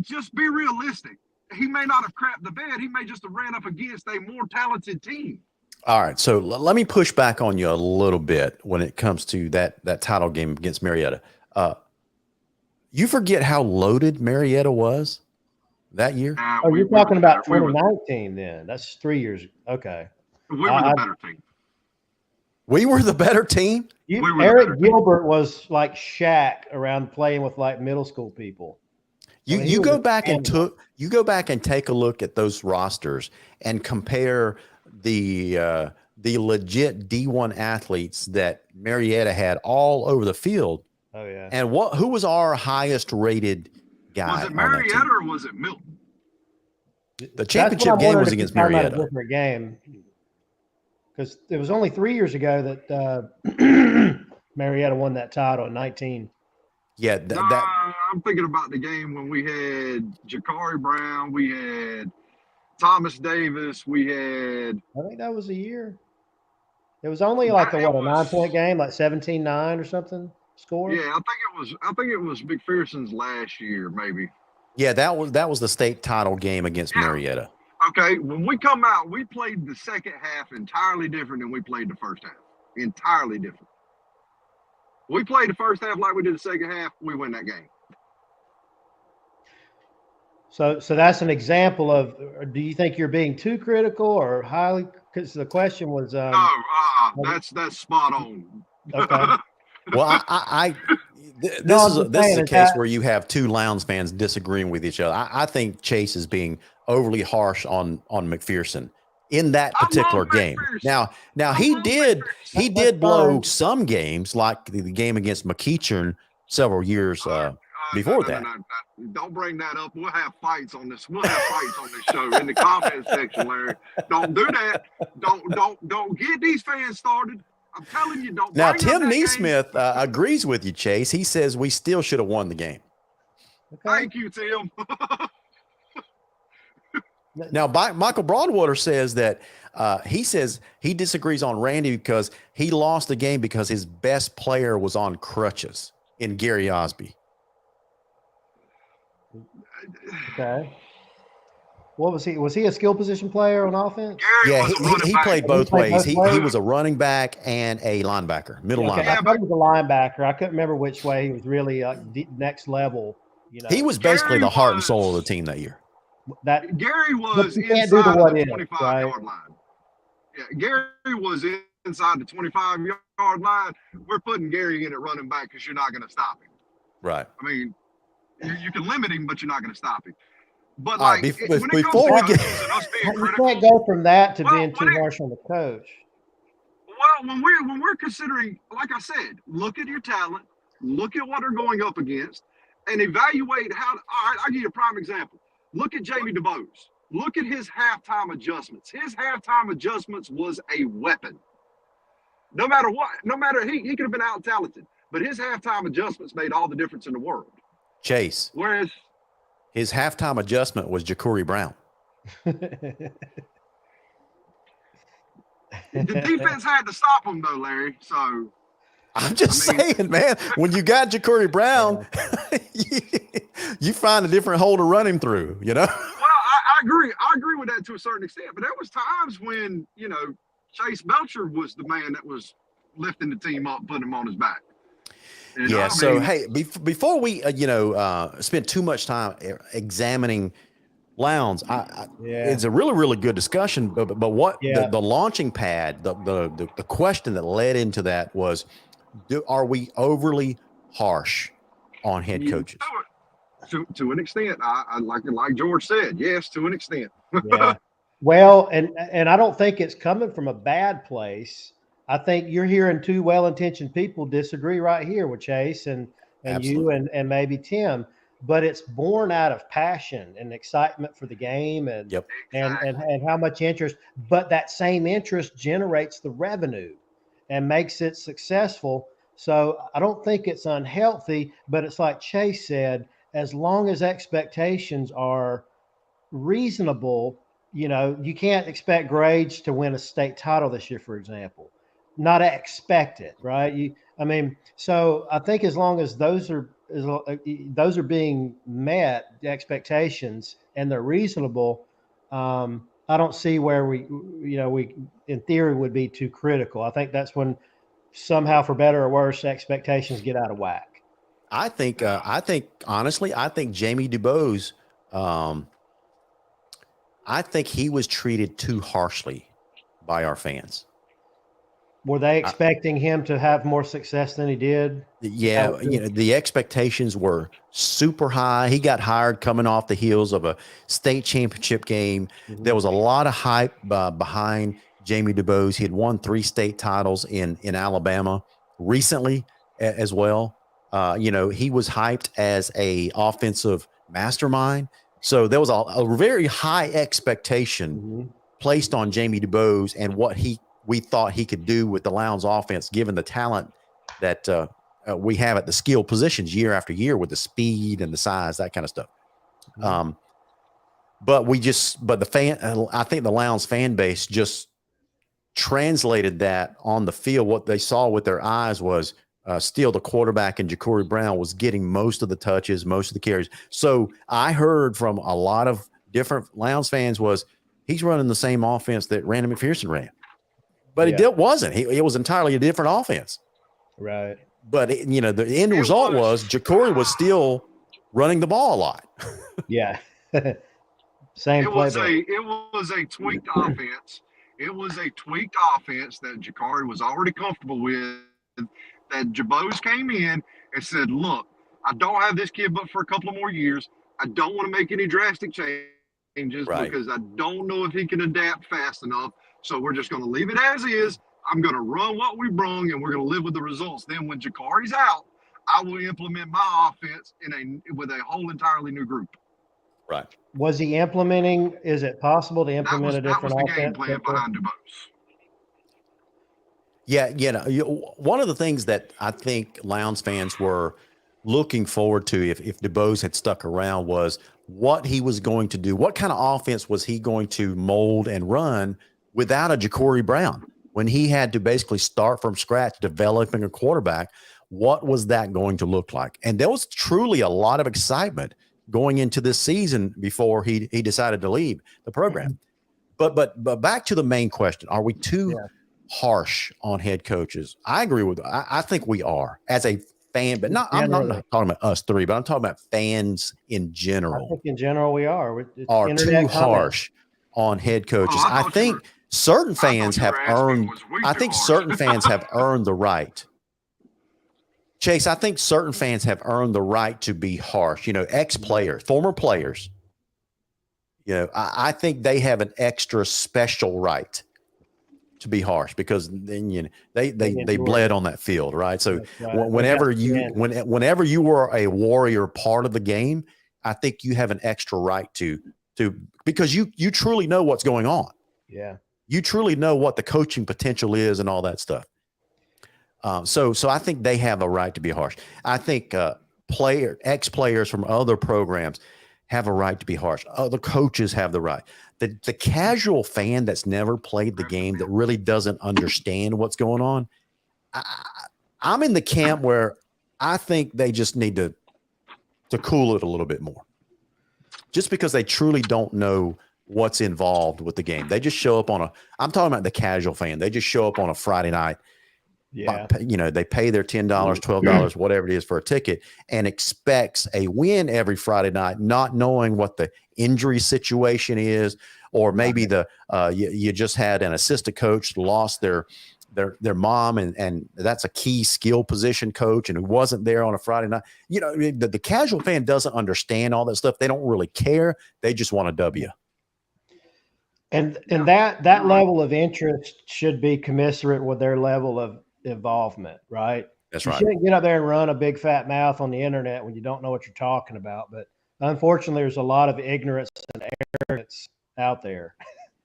[SPEAKER 4] Just be realistic. He may not have crapped the bed. He may just have ran up against a more talented team.
[SPEAKER 2] All right, so let me push back on you a little bit when it comes to that title game against Marietta. You forget how loaded Marietta was that year?
[SPEAKER 3] You're talking about 2019 then. That's 3 years. Okay.
[SPEAKER 4] We were the better team.
[SPEAKER 2] We were the better team?
[SPEAKER 3] Eric Gilbert was like Shaq around playing with like middle school people.
[SPEAKER 2] You go back and take a look at those rosters and compare the legit D1 athletes that Marietta had all over the field.
[SPEAKER 3] Oh yeah.
[SPEAKER 2] And who was our highest rated guy?
[SPEAKER 4] Was it Marietta or was it Milton?
[SPEAKER 2] The championship game was against Marietta.
[SPEAKER 3] A different game, because it was only 3 years ago that Marietta won that title in 19.
[SPEAKER 2] Yeah,
[SPEAKER 4] I'm thinking about the game when we had Ja'Cory Brown, we had Thomas Davis, we had.
[SPEAKER 3] I think that was a year. It was only like a 9-point game, like 17-9 or something score.
[SPEAKER 4] Yeah, I think it was McPherson's last year, maybe.
[SPEAKER 2] Yeah, that was the state title game against Marietta.
[SPEAKER 4] Okay, when we come out, we played the second half entirely different than we played the first half. Entirely different. We played the first half like we did the second half. We win that game.
[SPEAKER 3] So that's an example of. Do you think you're being too critical or highly? Because the question was.
[SPEAKER 4] No, that's spot on.
[SPEAKER 3] Okay.
[SPEAKER 2] Well, this is a case where you have two Lowndes fans disagreeing with each other. I think Chase is being overly harsh on McPherson in that particular game. Now he did blow some games, like the game against McEachern several years before that.
[SPEAKER 4] No. Don't bring that up. We'll have fights on this. We'll have fights on this show in the comment section, Larry. Don't do that. Don't get these fans started. I'm telling you, don't.
[SPEAKER 2] Now Tim Neesmith agrees with you, Chase. He says we still should have won the game.
[SPEAKER 3] Okay.
[SPEAKER 4] Thank you, Tim.
[SPEAKER 2] Now, Michael Broadwater says that he says he disagrees on Randy because he lost the game because his best player was on crutches in Gary Osby.
[SPEAKER 3] Okay. What was he? Was he a skill position player on offense?
[SPEAKER 2] Yeah, he played both ways. He was a running back and a linebacker, middle linebacker.
[SPEAKER 3] I thought he was a linebacker. I couldn't remember which way. He was really next level. You know,
[SPEAKER 2] he was basically the heart and soul of the team that year.
[SPEAKER 3] That
[SPEAKER 4] Gary was inside the 25-yard line. Yeah, Gary was inside the 25-yard line. We're putting Gary in at running back because you're not going to stop him.
[SPEAKER 2] Right.
[SPEAKER 4] I mean, you can limit him, but you're not going to stop him. But
[SPEAKER 2] all
[SPEAKER 4] like,
[SPEAKER 2] right,
[SPEAKER 4] when it
[SPEAKER 2] before
[SPEAKER 4] comes
[SPEAKER 2] we
[SPEAKER 4] to
[SPEAKER 2] get,
[SPEAKER 4] coaches and us being
[SPEAKER 3] you
[SPEAKER 4] critical,
[SPEAKER 3] can't go from that to being too
[SPEAKER 4] when
[SPEAKER 3] harsh on the coach.
[SPEAKER 4] Well, when we're considering, like I said, look at your talent, look at what they're going up against, and evaluate how. All right, I'll give you a prime example. Look at Jamie DeBose. Look at his halftime adjustments. His halftime adjustments was a weapon. No matter what, he could have been out talented, but his halftime adjustments made all the difference in the world.
[SPEAKER 2] Chase.
[SPEAKER 4] Whereas
[SPEAKER 2] his halftime adjustment was Ja'Cory Brown.
[SPEAKER 4] the defense had to stop him, though, Larry. So
[SPEAKER 2] I'm just saying, man, when you got Ja'Cory Brown, you find a different hole to run him through, you know?
[SPEAKER 4] Well, I agree. I agree with that to a certain extent. But there was times when, Chase Belcher was the man that was lifting the team up, putting him on his back.
[SPEAKER 2] Yeah. So, hey, before we, spend too much time examining Lowndes, it's a really, really good discussion. But what the launching pad, the question that led into that was, are we overly harsh on head coaches?
[SPEAKER 4] To an extent, I like George said, yes, to an extent.
[SPEAKER 3] Yeah. Well, and I don't think it's coming from a bad place. I think you're hearing two well-intentioned people disagree right here with Chase and you
[SPEAKER 2] Absolutely.
[SPEAKER 3] and maybe Tim, but it's born out of passion and excitement for the game and
[SPEAKER 2] Yep.
[SPEAKER 3] and how much interest. But that same interest generates the revenue and makes it successful. So I don't think it's unhealthy, but it's like Chase said, as long as expectations are reasonable, you can't expect grades to win a state title this year, for example. Not expect it, right? So I think as long as those are being met, the expectations, and they're reasonable, I don't see where we in theory would be too critical. I think that's when somehow, for better or worse, expectations get out of whack.
[SPEAKER 2] I think honestly, I think Jamie DuBose, I think he was treated too harshly by our fans.
[SPEAKER 3] Were they expecting him to have more success than he did?
[SPEAKER 2] Yeah, the expectations were super high. He got hired coming off the heels of a state championship game.
[SPEAKER 3] Mm-hmm.
[SPEAKER 2] There was a lot of hype behind Jamie DuBose. He had won 3 state titles in Alabama recently as well. He was hyped as a offensive mastermind. So there was a very high expectation placed on Jamie DuBose and what we thought he could do with the Lowndes offense, given the talent that we have at the skill positions year after year with the speed and the size, that kind of stuff. But I think the Lowndes fan base just translated that on the field. What they saw with their eyes was still the quarterback and Ja'Cory Brown was getting most of the touches, most of the carries. So I heard from a lot of different Lowndes fans was he's running the same offense that Randy McPherson ran. But it wasn't. It was entirely a different offense.
[SPEAKER 3] Right.
[SPEAKER 2] But, the end result was Ja'Cory was still running the ball a lot.
[SPEAKER 3] Yeah. Same playbook.
[SPEAKER 4] It was a tweaked offense. It was a tweaked offense that Ja'Cory was already comfortable with, that Jabose came in and said, look, I don't have this kid but for a couple of more years. I don't want to make any drastic changes because I don't know if he can adapt fast enough. So we're just going to leave it as is. I'm going to run what we brung, and we're going to live with the results. Then when Ja'Cory's out, I will implement my offense with a whole entirely new group.
[SPEAKER 2] Right.
[SPEAKER 3] Was he implementing? Is it possible to implement a different offense?
[SPEAKER 4] That was the game plan behind DuBose.
[SPEAKER 2] Yeah, one of the things that I think Lowndes fans were looking forward to if DuBose had stuck around was what he was going to do. What kind of offense was he going to mold and run without a Ja'Cory Brown? When he had to basically start from scratch developing a quarterback, what was that going to look like? And there was truly a lot of excitement going into this season before he decided to leave the program. But back to the main question, are we too harsh on head coaches? I agree with I think we are as a fan, but I'm not talking about us three, but I'm talking about fans in general.
[SPEAKER 3] I think in general we are
[SPEAKER 2] Too harsh on head coaches. I think certain fans have earned. I think certain fans have earned the right. Chase, I think certain fans have earned the right to be harsh. Ex-players, former players. I think they have an extra special right to be harsh because then they bled on that field, right? So whenever you were a warrior part of the game, I think you have an extra right to because you truly know what's going on.
[SPEAKER 3] Yeah.
[SPEAKER 2] You truly know what the coaching potential is and all that stuff. So I think they have a right to be harsh. I think ex-players from other programs have a right to be harsh. Other coaches have the right. The casual fan that's never played the game, that really doesn't understand what's going on, I'm in the camp where I think they just need to cool it a little bit more. Just because they truly don't know what's involved with the game. They just show up I'm talking about the casual fan. They just show up on a Friday night.
[SPEAKER 3] Yeah.
[SPEAKER 2] They pay their $10, $12, whatever it is for a ticket and expects a win every Friday night, not knowing what the injury situation is, or maybe you just had an assistant coach lost their their mom, and that's a key skill position coach, and who wasn't there on a Friday night. You know, the casual fan doesn't understand all that stuff. They don't really care. They just want a W.
[SPEAKER 3] And that level of interest should be commensurate with their level of involvement, right?
[SPEAKER 2] That's
[SPEAKER 3] you
[SPEAKER 2] right.
[SPEAKER 3] shouldn't get up there and run a big fat mouth on the internet when you don't know what you're talking about. But unfortunately, there's a lot of ignorance and arrogance out there.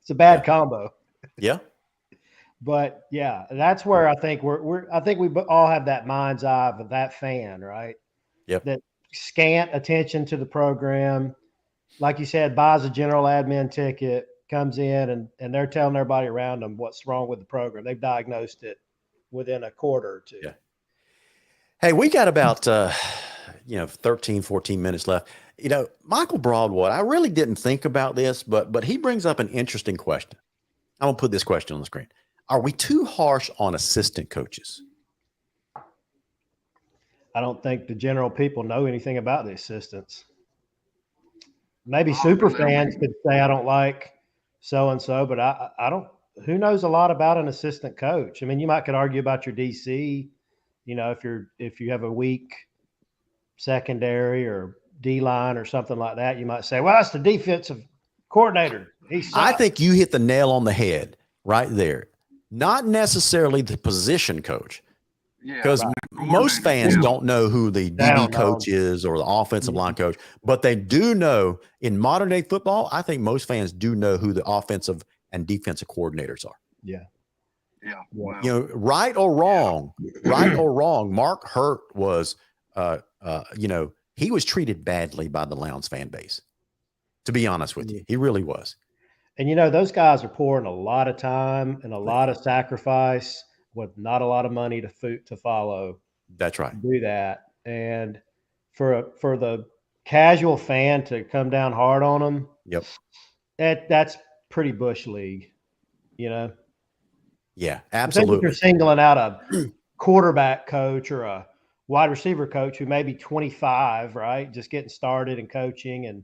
[SPEAKER 3] It's a bad combo.
[SPEAKER 2] Yeah.
[SPEAKER 3] But yeah, that's where I think I think we all have that mind's eye of that fan, right?
[SPEAKER 2] Yep.
[SPEAKER 3] That scant attention to the program, like you said, buys a general admin ticket, comes in, and they're telling everybody around them what's wrong with the program. They've diagnosed it within a quarter or two.
[SPEAKER 2] Yeah. Hey, we got about 13, 14 minutes left. You know, Michael Broadwood, I really didn't think about this, but he brings up an interesting question. I'm gonna put this question on the screen. Are we too harsh on assistant coaches?
[SPEAKER 3] I don't think the general people know anything about the assistants. Maybe super fans could say I don't like so and so, but I don't. Who knows a lot about an assistant coach? I mean, you could argue about your DC. You know, if you have a weak secondary or D line or something like that, you might say, well, that's the defensive coordinator.
[SPEAKER 2] I think you hit the nail on the head right there. Not necessarily the position coach, because most fans don't know who the DB coach is or the offensive line coach, but they do know in modern day football. I think most fans do know who the offensive and defensive coordinators are.
[SPEAKER 3] Yeah.
[SPEAKER 4] Yeah. Wow.
[SPEAKER 2] You know, right or wrong, Mark Hurt was, he was treated badly by the Lowndes fan base. To be honest with you, he really was.
[SPEAKER 3] And, those guys are pouring a lot of time and a lot of sacrifice with not a lot of money to follow.
[SPEAKER 2] That's right.
[SPEAKER 3] Do that. And for the casual fan to come down hard on them,
[SPEAKER 2] yep,
[SPEAKER 3] that's pretty bush league,
[SPEAKER 2] Yeah, absolutely.
[SPEAKER 3] You're singling out a quarterback coach or a wide receiver coach who may be 25, right? Just getting started and coaching, and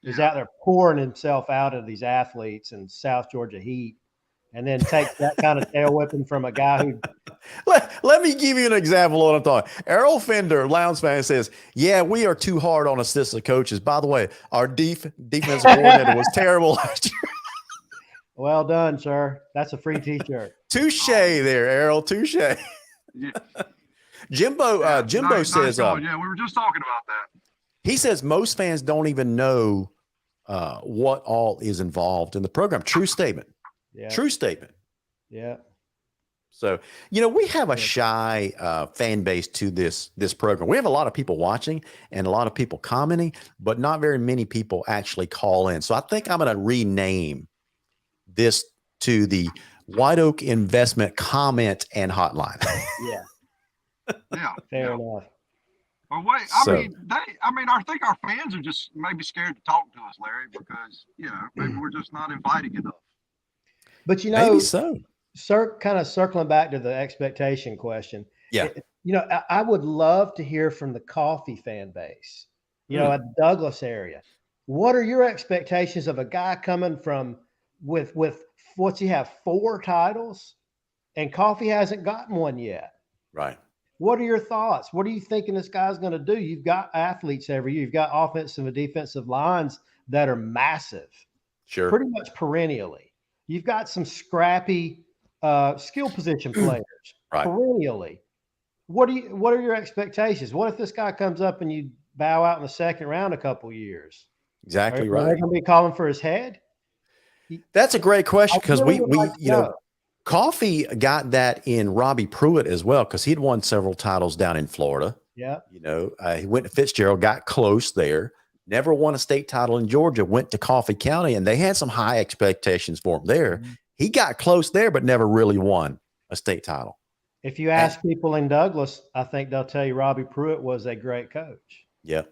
[SPEAKER 3] is out there pouring himself out of these athletes in South Georgia heat, and then take that kind of tail whipping from a guy who.
[SPEAKER 2] Let me give you an example of what I'm talking. Errol Fender, Lowndes fan, says, yeah, we are too hard on assistant coaches. By the way, our defensive coordinator was terrible last year.
[SPEAKER 3] Well done, sir. That's a free T-shirt.
[SPEAKER 2] Touche there, Errol. Touche.
[SPEAKER 4] Yeah.
[SPEAKER 2] Jimbo says,
[SPEAKER 4] we were just talking about that.
[SPEAKER 2] He says most fans don't even know what all is involved in the program. True statement.
[SPEAKER 3] Yeah.
[SPEAKER 2] True statement.
[SPEAKER 3] Yeah.
[SPEAKER 2] So, we have a shy fan base to this program. We have a lot of people watching and a lot of people commenting, but not very many people actually call in. So I think I'm going to rename this to the White Oak Investment Comment and Hotline.
[SPEAKER 3] Yeah.
[SPEAKER 4] Yeah.
[SPEAKER 3] Fair enough.
[SPEAKER 4] But wait, I think our fans are just maybe scared to talk to us, Larry, because maybe we're just not inviting enough.
[SPEAKER 3] But
[SPEAKER 2] maybe so.
[SPEAKER 3] Kind of circling back to the expectation question.
[SPEAKER 2] Yeah.
[SPEAKER 3] I would love to hear from the Coffee fan base. At the Douglas area. What are your expectations of a guy coming from with what's he have, 4 titles, and Coffee hasn't gotten one yet?
[SPEAKER 2] Right.
[SPEAKER 3] What are your thoughts? What are you thinking this guy's going to do? You've got athletes every year. You've got offensive and defensive lines that are massive.
[SPEAKER 2] Sure.
[SPEAKER 3] Pretty much perennially. You've got some scrappy skill position players perennially. What are your expectations? What if this guy comes up and you bow out in the second round a couple years?
[SPEAKER 2] Exactly right.
[SPEAKER 3] Are they going to be calling for his head?
[SPEAKER 2] That's a great question, because Coffee got that in Robbie Pruitt as well, because he'd won several titles down in Florida.
[SPEAKER 3] Yeah.
[SPEAKER 2] He went to Fitzgerald, got close there, never won a state title in Georgia, went to Coffee County, and they had some high expectations for him there. Mm-hmm. He got close there, but never really won a state title.
[SPEAKER 3] If you ask people in Douglas, I think they'll tell you Robbie Pruitt was a great coach.
[SPEAKER 2] Yeah.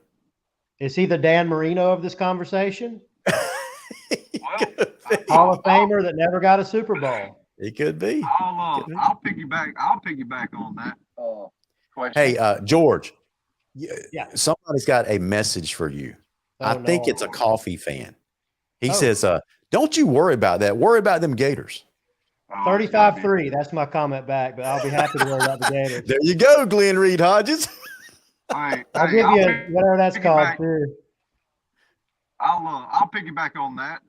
[SPEAKER 3] Is he the Dan Marino of this conversation? Hall of Famer that never got a Super Bowl.
[SPEAKER 2] He could be.
[SPEAKER 4] I'll piggyback on that question.
[SPEAKER 2] Hey, George. Yeah. Somebody's got a message for you. I think it's a Coffee fan. He says, don't you worry about that. Worry about them Gators.
[SPEAKER 4] Oh, it's gotta be.
[SPEAKER 3] 35-3. That's my comment back, but I'll be happy to roll out the Gators.
[SPEAKER 2] There you go, Glenn Reed Hodges.
[SPEAKER 4] Hey,
[SPEAKER 3] I'll
[SPEAKER 4] hey,
[SPEAKER 3] give
[SPEAKER 4] I'll
[SPEAKER 3] you whatever that's called
[SPEAKER 4] piggyback.
[SPEAKER 3] too.
[SPEAKER 4] I'll piggyback on that,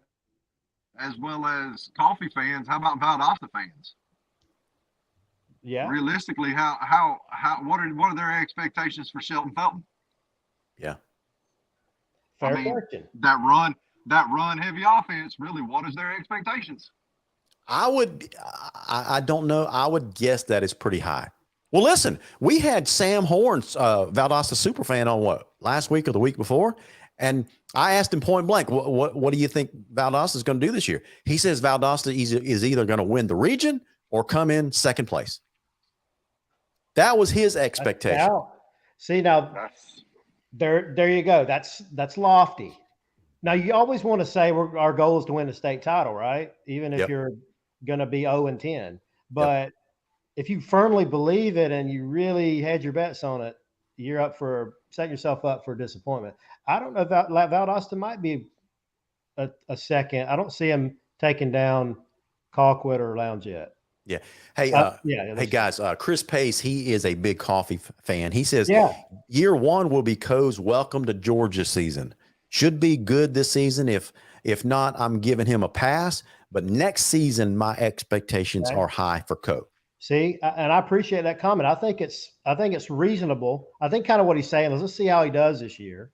[SPEAKER 4] as well as coffee fans. How about Valdosta fans?
[SPEAKER 3] Yeah.
[SPEAKER 4] Realistically, what are their expectations for Shelton Felton?
[SPEAKER 2] Yeah.
[SPEAKER 3] Fair
[SPEAKER 4] I mean,
[SPEAKER 3] question.
[SPEAKER 4] that run heavy offense. Really, what is their expectations?
[SPEAKER 2] I don't know. I would guess that it's pretty high. Well, listen, we had Sam Horns, Valdosta superfan, on last week or the week before, and I asked him point blank, what do you think Valdosta is going to do this year? He says Valdosta is either going to win the region or come in second place. That was his expectation.
[SPEAKER 3] Now, see, now there you go. That's lofty. Now you always want to say our goal is to win the state title, right? Even if you're going to be 0-10. But if you firmly believe it and you really had your bets on it, you're setting yourself up for disappointment. I don't know if Valdosta might be a second. I don't see him taking down Colquitt or Lounge yet.
[SPEAKER 2] Yeah. Hey, hey guys, Chris Pace, he is a big coffee fan. He says, year one will be Co's welcome to Georgia season. Should be good this season. If not, I'm giving him a pass. But next season, my expectations are high for Co.
[SPEAKER 3] See, and I appreciate that comment. I think it's reasonable. I think kind of what he's saying is, let's see how he does this year,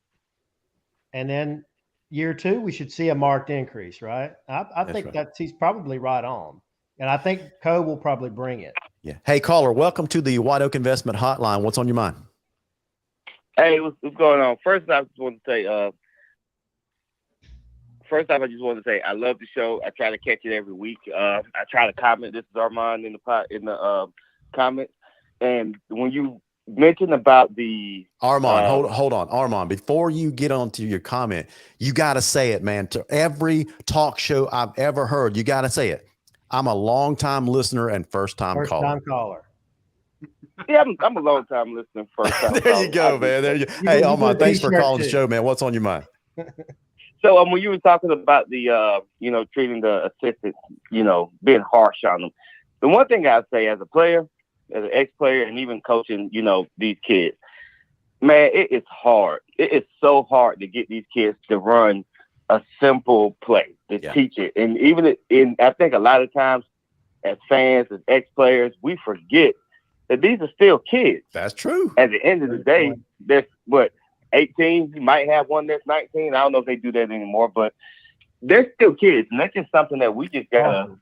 [SPEAKER 3] and then year two we should see a marked increase, right? I think that he's probably right on, and I think Co will probably bring it.
[SPEAKER 2] Yeah. Hey, caller, welcome to the White Oak Investment Hotline. What's on your mind?
[SPEAKER 6] Hey, what's going on? First, I just want to say, I love the show. I try to catch it every week. I try to comment. This is Armand in the comments. And when you mentioned about the
[SPEAKER 2] Armand, hold on, Armand. Before you get on to your comment, you got to say it, man. To every talk show I've ever heard, you got to say it. I'm a long-time listener and first-time caller.
[SPEAKER 6] Yeah, I'm a long-time listener, first-time
[SPEAKER 2] there you go, man. There you go. Hey, Armand, thanks for calling the show, man. What's on your mind?
[SPEAKER 6] So when you were talking about the, treating the assistants, being harsh on them, the one thing I'd say as a player, as an ex-player, and even coaching, these kids, man, it is hard. It is so hard to get these kids to run a simple play, to teach it. And even I think a lot of times as fans, as ex-players, we forget that these are still kids.
[SPEAKER 2] That's true.
[SPEAKER 6] At the end of the day, there's 18, you might have one that's 19. I don't know if they do that anymore, but they're still kids. And that's just something that we just got to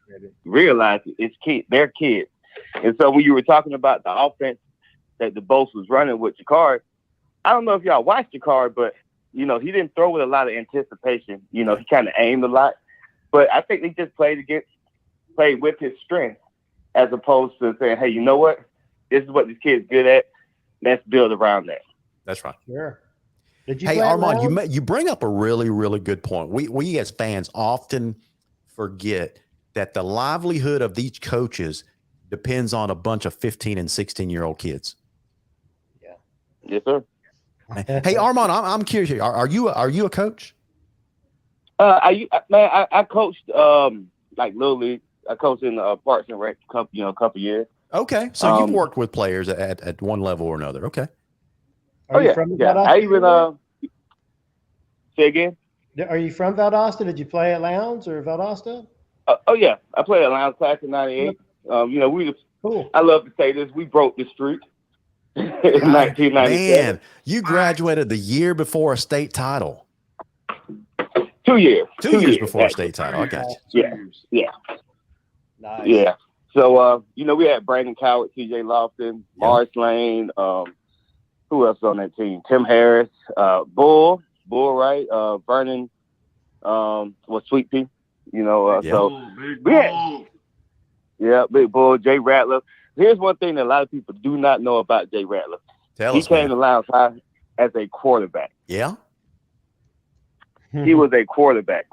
[SPEAKER 6] realize. It's kids. They're kids. And so when you were talking about the offense that the Boss was running with Jakar, I don't know if y'all watched Jakar, but, he didn't throw with a lot of anticipation. He kind of aimed a lot. But I think they just played with his strength as opposed to saying, hey, you know what? This is what this kid's good at. Let's build around that.
[SPEAKER 2] That's right.
[SPEAKER 3] Sure.
[SPEAKER 2] Hey, Armand, you bring up a really, really good point. We as fans often forget that the livelihood of these coaches depends on a bunch of 15 and 16-year-old kids.
[SPEAKER 3] Yeah.
[SPEAKER 6] Yes, sir.
[SPEAKER 2] Hey, Armand, I'm curious. Are you a coach?
[SPEAKER 6] I coached like Little League. I coached in Parks and Rec couple years.
[SPEAKER 2] Okay, so you've worked with players at one level or another. Okay.
[SPEAKER 3] Are you from Valdosta?
[SPEAKER 6] I even say again.
[SPEAKER 3] Are you from Valdosta? Did you play at Lowndes or Valdosta?
[SPEAKER 6] Oh yeah, I played at Lowndes class in '98.
[SPEAKER 3] Cool.
[SPEAKER 6] I love to say this. We broke the streak in 1997.
[SPEAKER 2] Man, you graduated the year before a state title.
[SPEAKER 6] 2 years.
[SPEAKER 2] 2 years before a state title. I got
[SPEAKER 6] you. Yeah.
[SPEAKER 3] Nice.
[SPEAKER 6] Yeah. So we had Brandon Coward, TJ Lofton, Morris Lane. Who else on that team? Tim Harris, Bull, right? Vernon, Sweet Pea, so
[SPEAKER 4] Big Bull.
[SPEAKER 6] Big Bull, Jay Rattler. Here's one thing that a lot of people do not know about Jay Rattler. He came to Lowndes High as a quarterback.
[SPEAKER 2] Yeah.
[SPEAKER 6] He was a quarterback.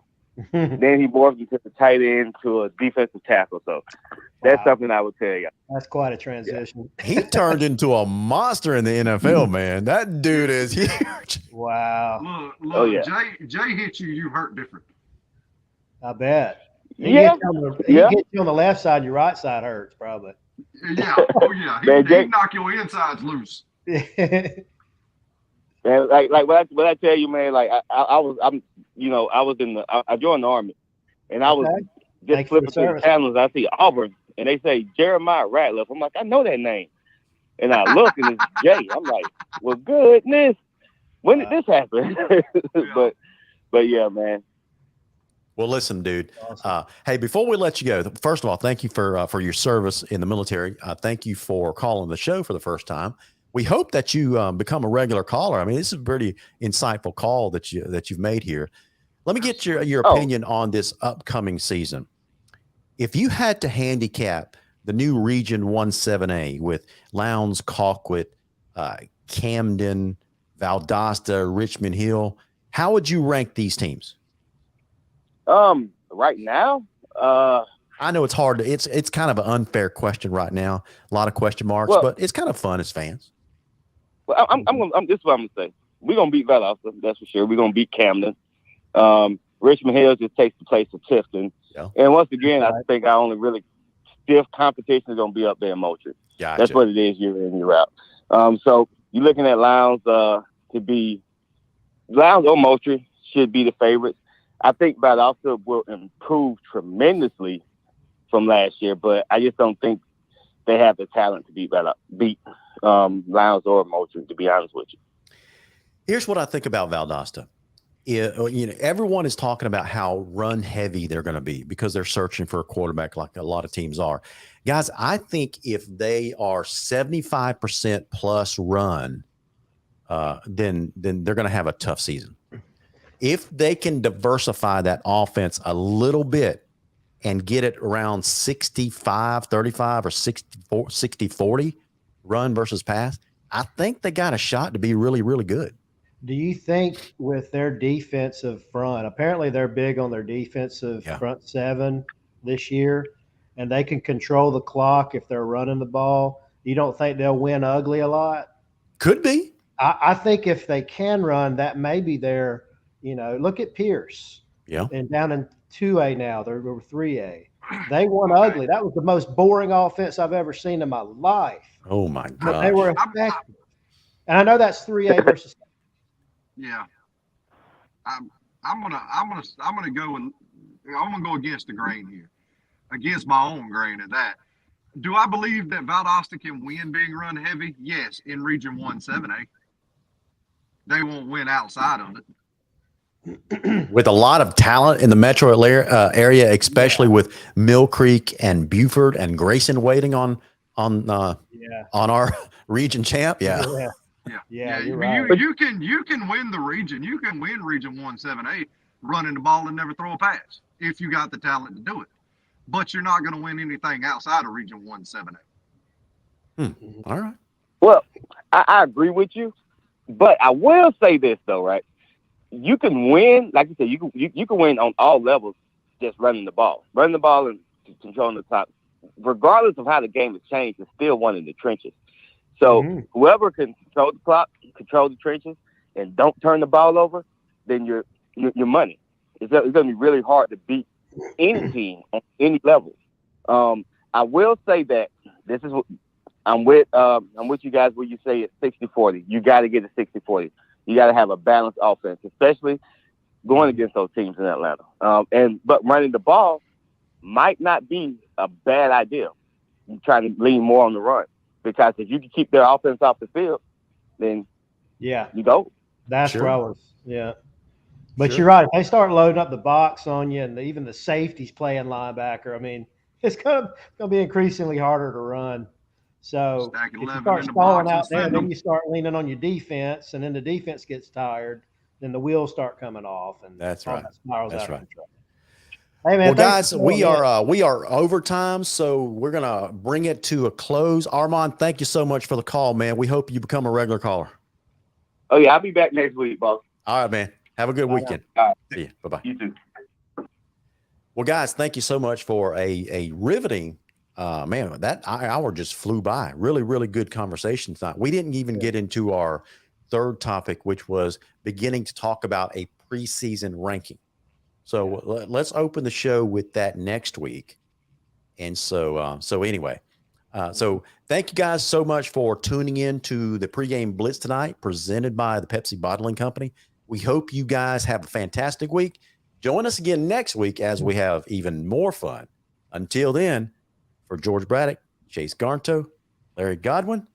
[SPEAKER 6] Then he morphed into the tight end to a defensive tackle. So that's something I would tell you.
[SPEAKER 3] That's quite a transition.
[SPEAKER 2] Yeah. He turned into a monster in the NFL, man. That dude is huge.
[SPEAKER 3] Wow.
[SPEAKER 4] Look, Jay hit you hurt different.
[SPEAKER 3] I bet. He
[SPEAKER 6] Yeah,
[SPEAKER 3] gets on the,
[SPEAKER 6] yeah.
[SPEAKER 3] he gets you on the left side, your right side hurts probably.
[SPEAKER 4] Yeah. Oh yeah.
[SPEAKER 6] Man,
[SPEAKER 4] He
[SPEAKER 6] Jake-
[SPEAKER 4] knock your insides loose.
[SPEAKER 6] Man, like what I tell you, man. Like I was in the I joined the Army, and I was
[SPEAKER 3] Okay.
[SPEAKER 6] just
[SPEAKER 3] Thank you for
[SPEAKER 6] flipping through the
[SPEAKER 3] service.
[SPEAKER 6] channels. I see Auburn, and they say Jeremiah Ratliff. I'm like, I know that name, and I look, and it's Jay. I'm like, well, goodness, when did this happen? but yeah, man.
[SPEAKER 2] Well, listen, dude.
[SPEAKER 3] Awesome.
[SPEAKER 2] Hey, before we let you go, first of all, thank you for your service in the military. Thank you for calling the show for the first time. We hope that you become a regular caller. I mean, this is a pretty insightful call that you've made here. Let me get your opinion on this upcoming season. If you had to handicap the new Region 17A with Lowndes, Colquitt, Camden, Valdosta, Richmond Hill, how would you rank these teams?
[SPEAKER 6] Right now,
[SPEAKER 2] I know it's hard. It's kind of an unfair question right now. A lot of question marks,
[SPEAKER 6] Well-
[SPEAKER 2] but it's kind of fun as fans.
[SPEAKER 6] well, this is what I'm gonna say. We're gonna beat Valdosta, that's for sure. We're gonna beat Camden. Richmond Hill just takes the place of Tifton.
[SPEAKER 2] Yeah.
[SPEAKER 6] And once again, I think our only really stiff competition is gonna be up there in Moultrie.
[SPEAKER 2] Gotcha.
[SPEAKER 6] That's what it is year in, year out. So you're looking at Lowndes Lowndes or Moultrie should be the favorites. I think Valdosta will improve tremendously from last year, but I just don't think they have the talent to beat Lowndes or Moultrie, to be honest with you.
[SPEAKER 2] Here's what I think about Valdosta. Everyone is talking about how run heavy they're going to be because they're searching for a quarterback like a lot of teams are. Guys, I think if they are 75% plus run, then they're going to have a tough season. If they can diversify that offense a little bit and get it around 65-35 or 60-40 run versus pass, I think they got a shot to be really, really good.
[SPEAKER 3] Do you think with their defensive front, apparently they're big on their defensive front seven this year, and they can control the clock if they're running the ball? You don't think they'll win ugly a lot?
[SPEAKER 2] Could be.
[SPEAKER 3] I think if they can run, that may be their, look at Pierce.
[SPEAKER 2] Yeah.
[SPEAKER 3] And down in 2A now, they're over 3A. They won ugly. That was the most boring offense I've ever seen in my life.
[SPEAKER 2] Oh my
[SPEAKER 3] But
[SPEAKER 2] God.
[SPEAKER 3] they were effective. And I know that's 3A versus.
[SPEAKER 4] Yeah. I'm gonna go against the grain here. Against my own grain at that. Do I believe that Valdosta can win being run heavy? Yes, in Region 17A. They won't win outside of it.
[SPEAKER 2] With a lot of talent in the metro area, especially with Mill Creek and Buford and Grayson waiting on our region champ. Yeah.
[SPEAKER 3] You're right.
[SPEAKER 4] You can win the region. You can win Region 17A running the ball and never throw a pass if you got the talent to do it. But you're not going to win anything outside of Region 17A.
[SPEAKER 2] All right.
[SPEAKER 6] Well, I agree with you, but I will say this though, right? You can win, like you said, you can win on all levels just running the ball and controlling the top. Regardless of how the game has changed, it's still one in the trenches. So whoever can control the clock, control the trenches, and don't turn the ball over, then you're money. It's going to be really hard to beat any team on any level. I will say that this is what I'm with you guys where you say it's 60-40. You got to get a 60-40. You got to have a balanced offense, especially going against those teams in Atlanta. But running the ball might not be a bad idea. You try to lean more on the run because if you can keep their offense off the field, then you go.
[SPEAKER 3] That's where I was. Yeah. But you're right. If they start loading up the box on you and even the safeties playing linebacker, I mean, it's going to be increasingly harder to run. So if you start stalling out there, then you start leaning on your defense, and then the defense gets tired, then the wheels start coming off, and
[SPEAKER 2] that's right.
[SPEAKER 3] Spirals
[SPEAKER 2] that's
[SPEAKER 3] out
[SPEAKER 2] right.
[SPEAKER 3] of control. Hey man,
[SPEAKER 2] well, guys, we are overtime, so we're gonna bring it to a close. Armand, thank you so much for the call, man. We hope you become a regular caller.
[SPEAKER 6] Oh yeah, I'll be back next week, boss.
[SPEAKER 2] All right, man. Have a good weekend.
[SPEAKER 6] All right.
[SPEAKER 2] See you. Bye-bye.
[SPEAKER 6] You too.
[SPEAKER 2] Well, guys, thank you so much for a riveting man, that hour just flew by. Really, really good conversation tonight. We didn't even get into our third topic, which was beginning to talk about a preseason ranking. So let's open the show with that next week. And so, anyway, so thank you guys so much for tuning in to the pregame blitz tonight, presented by the Pepsi Bottling Company. We hope you guys have a fantastic week. Join us again next week as we have even more fun. Until then, for George Braddock, Chase Garnto, Larry Godwin,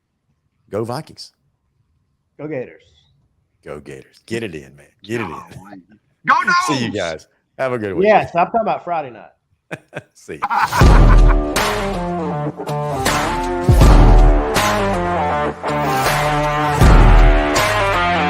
[SPEAKER 2] go Vikings.
[SPEAKER 3] Go Gators.
[SPEAKER 2] Go Gators. Get it in, man. Get it in.
[SPEAKER 4] Go Dogs!
[SPEAKER 2] See you guys. Have a good week.
[SPEAKER 3] Yes, I'm talking about Friday night.
[SPEAKER 2] See you.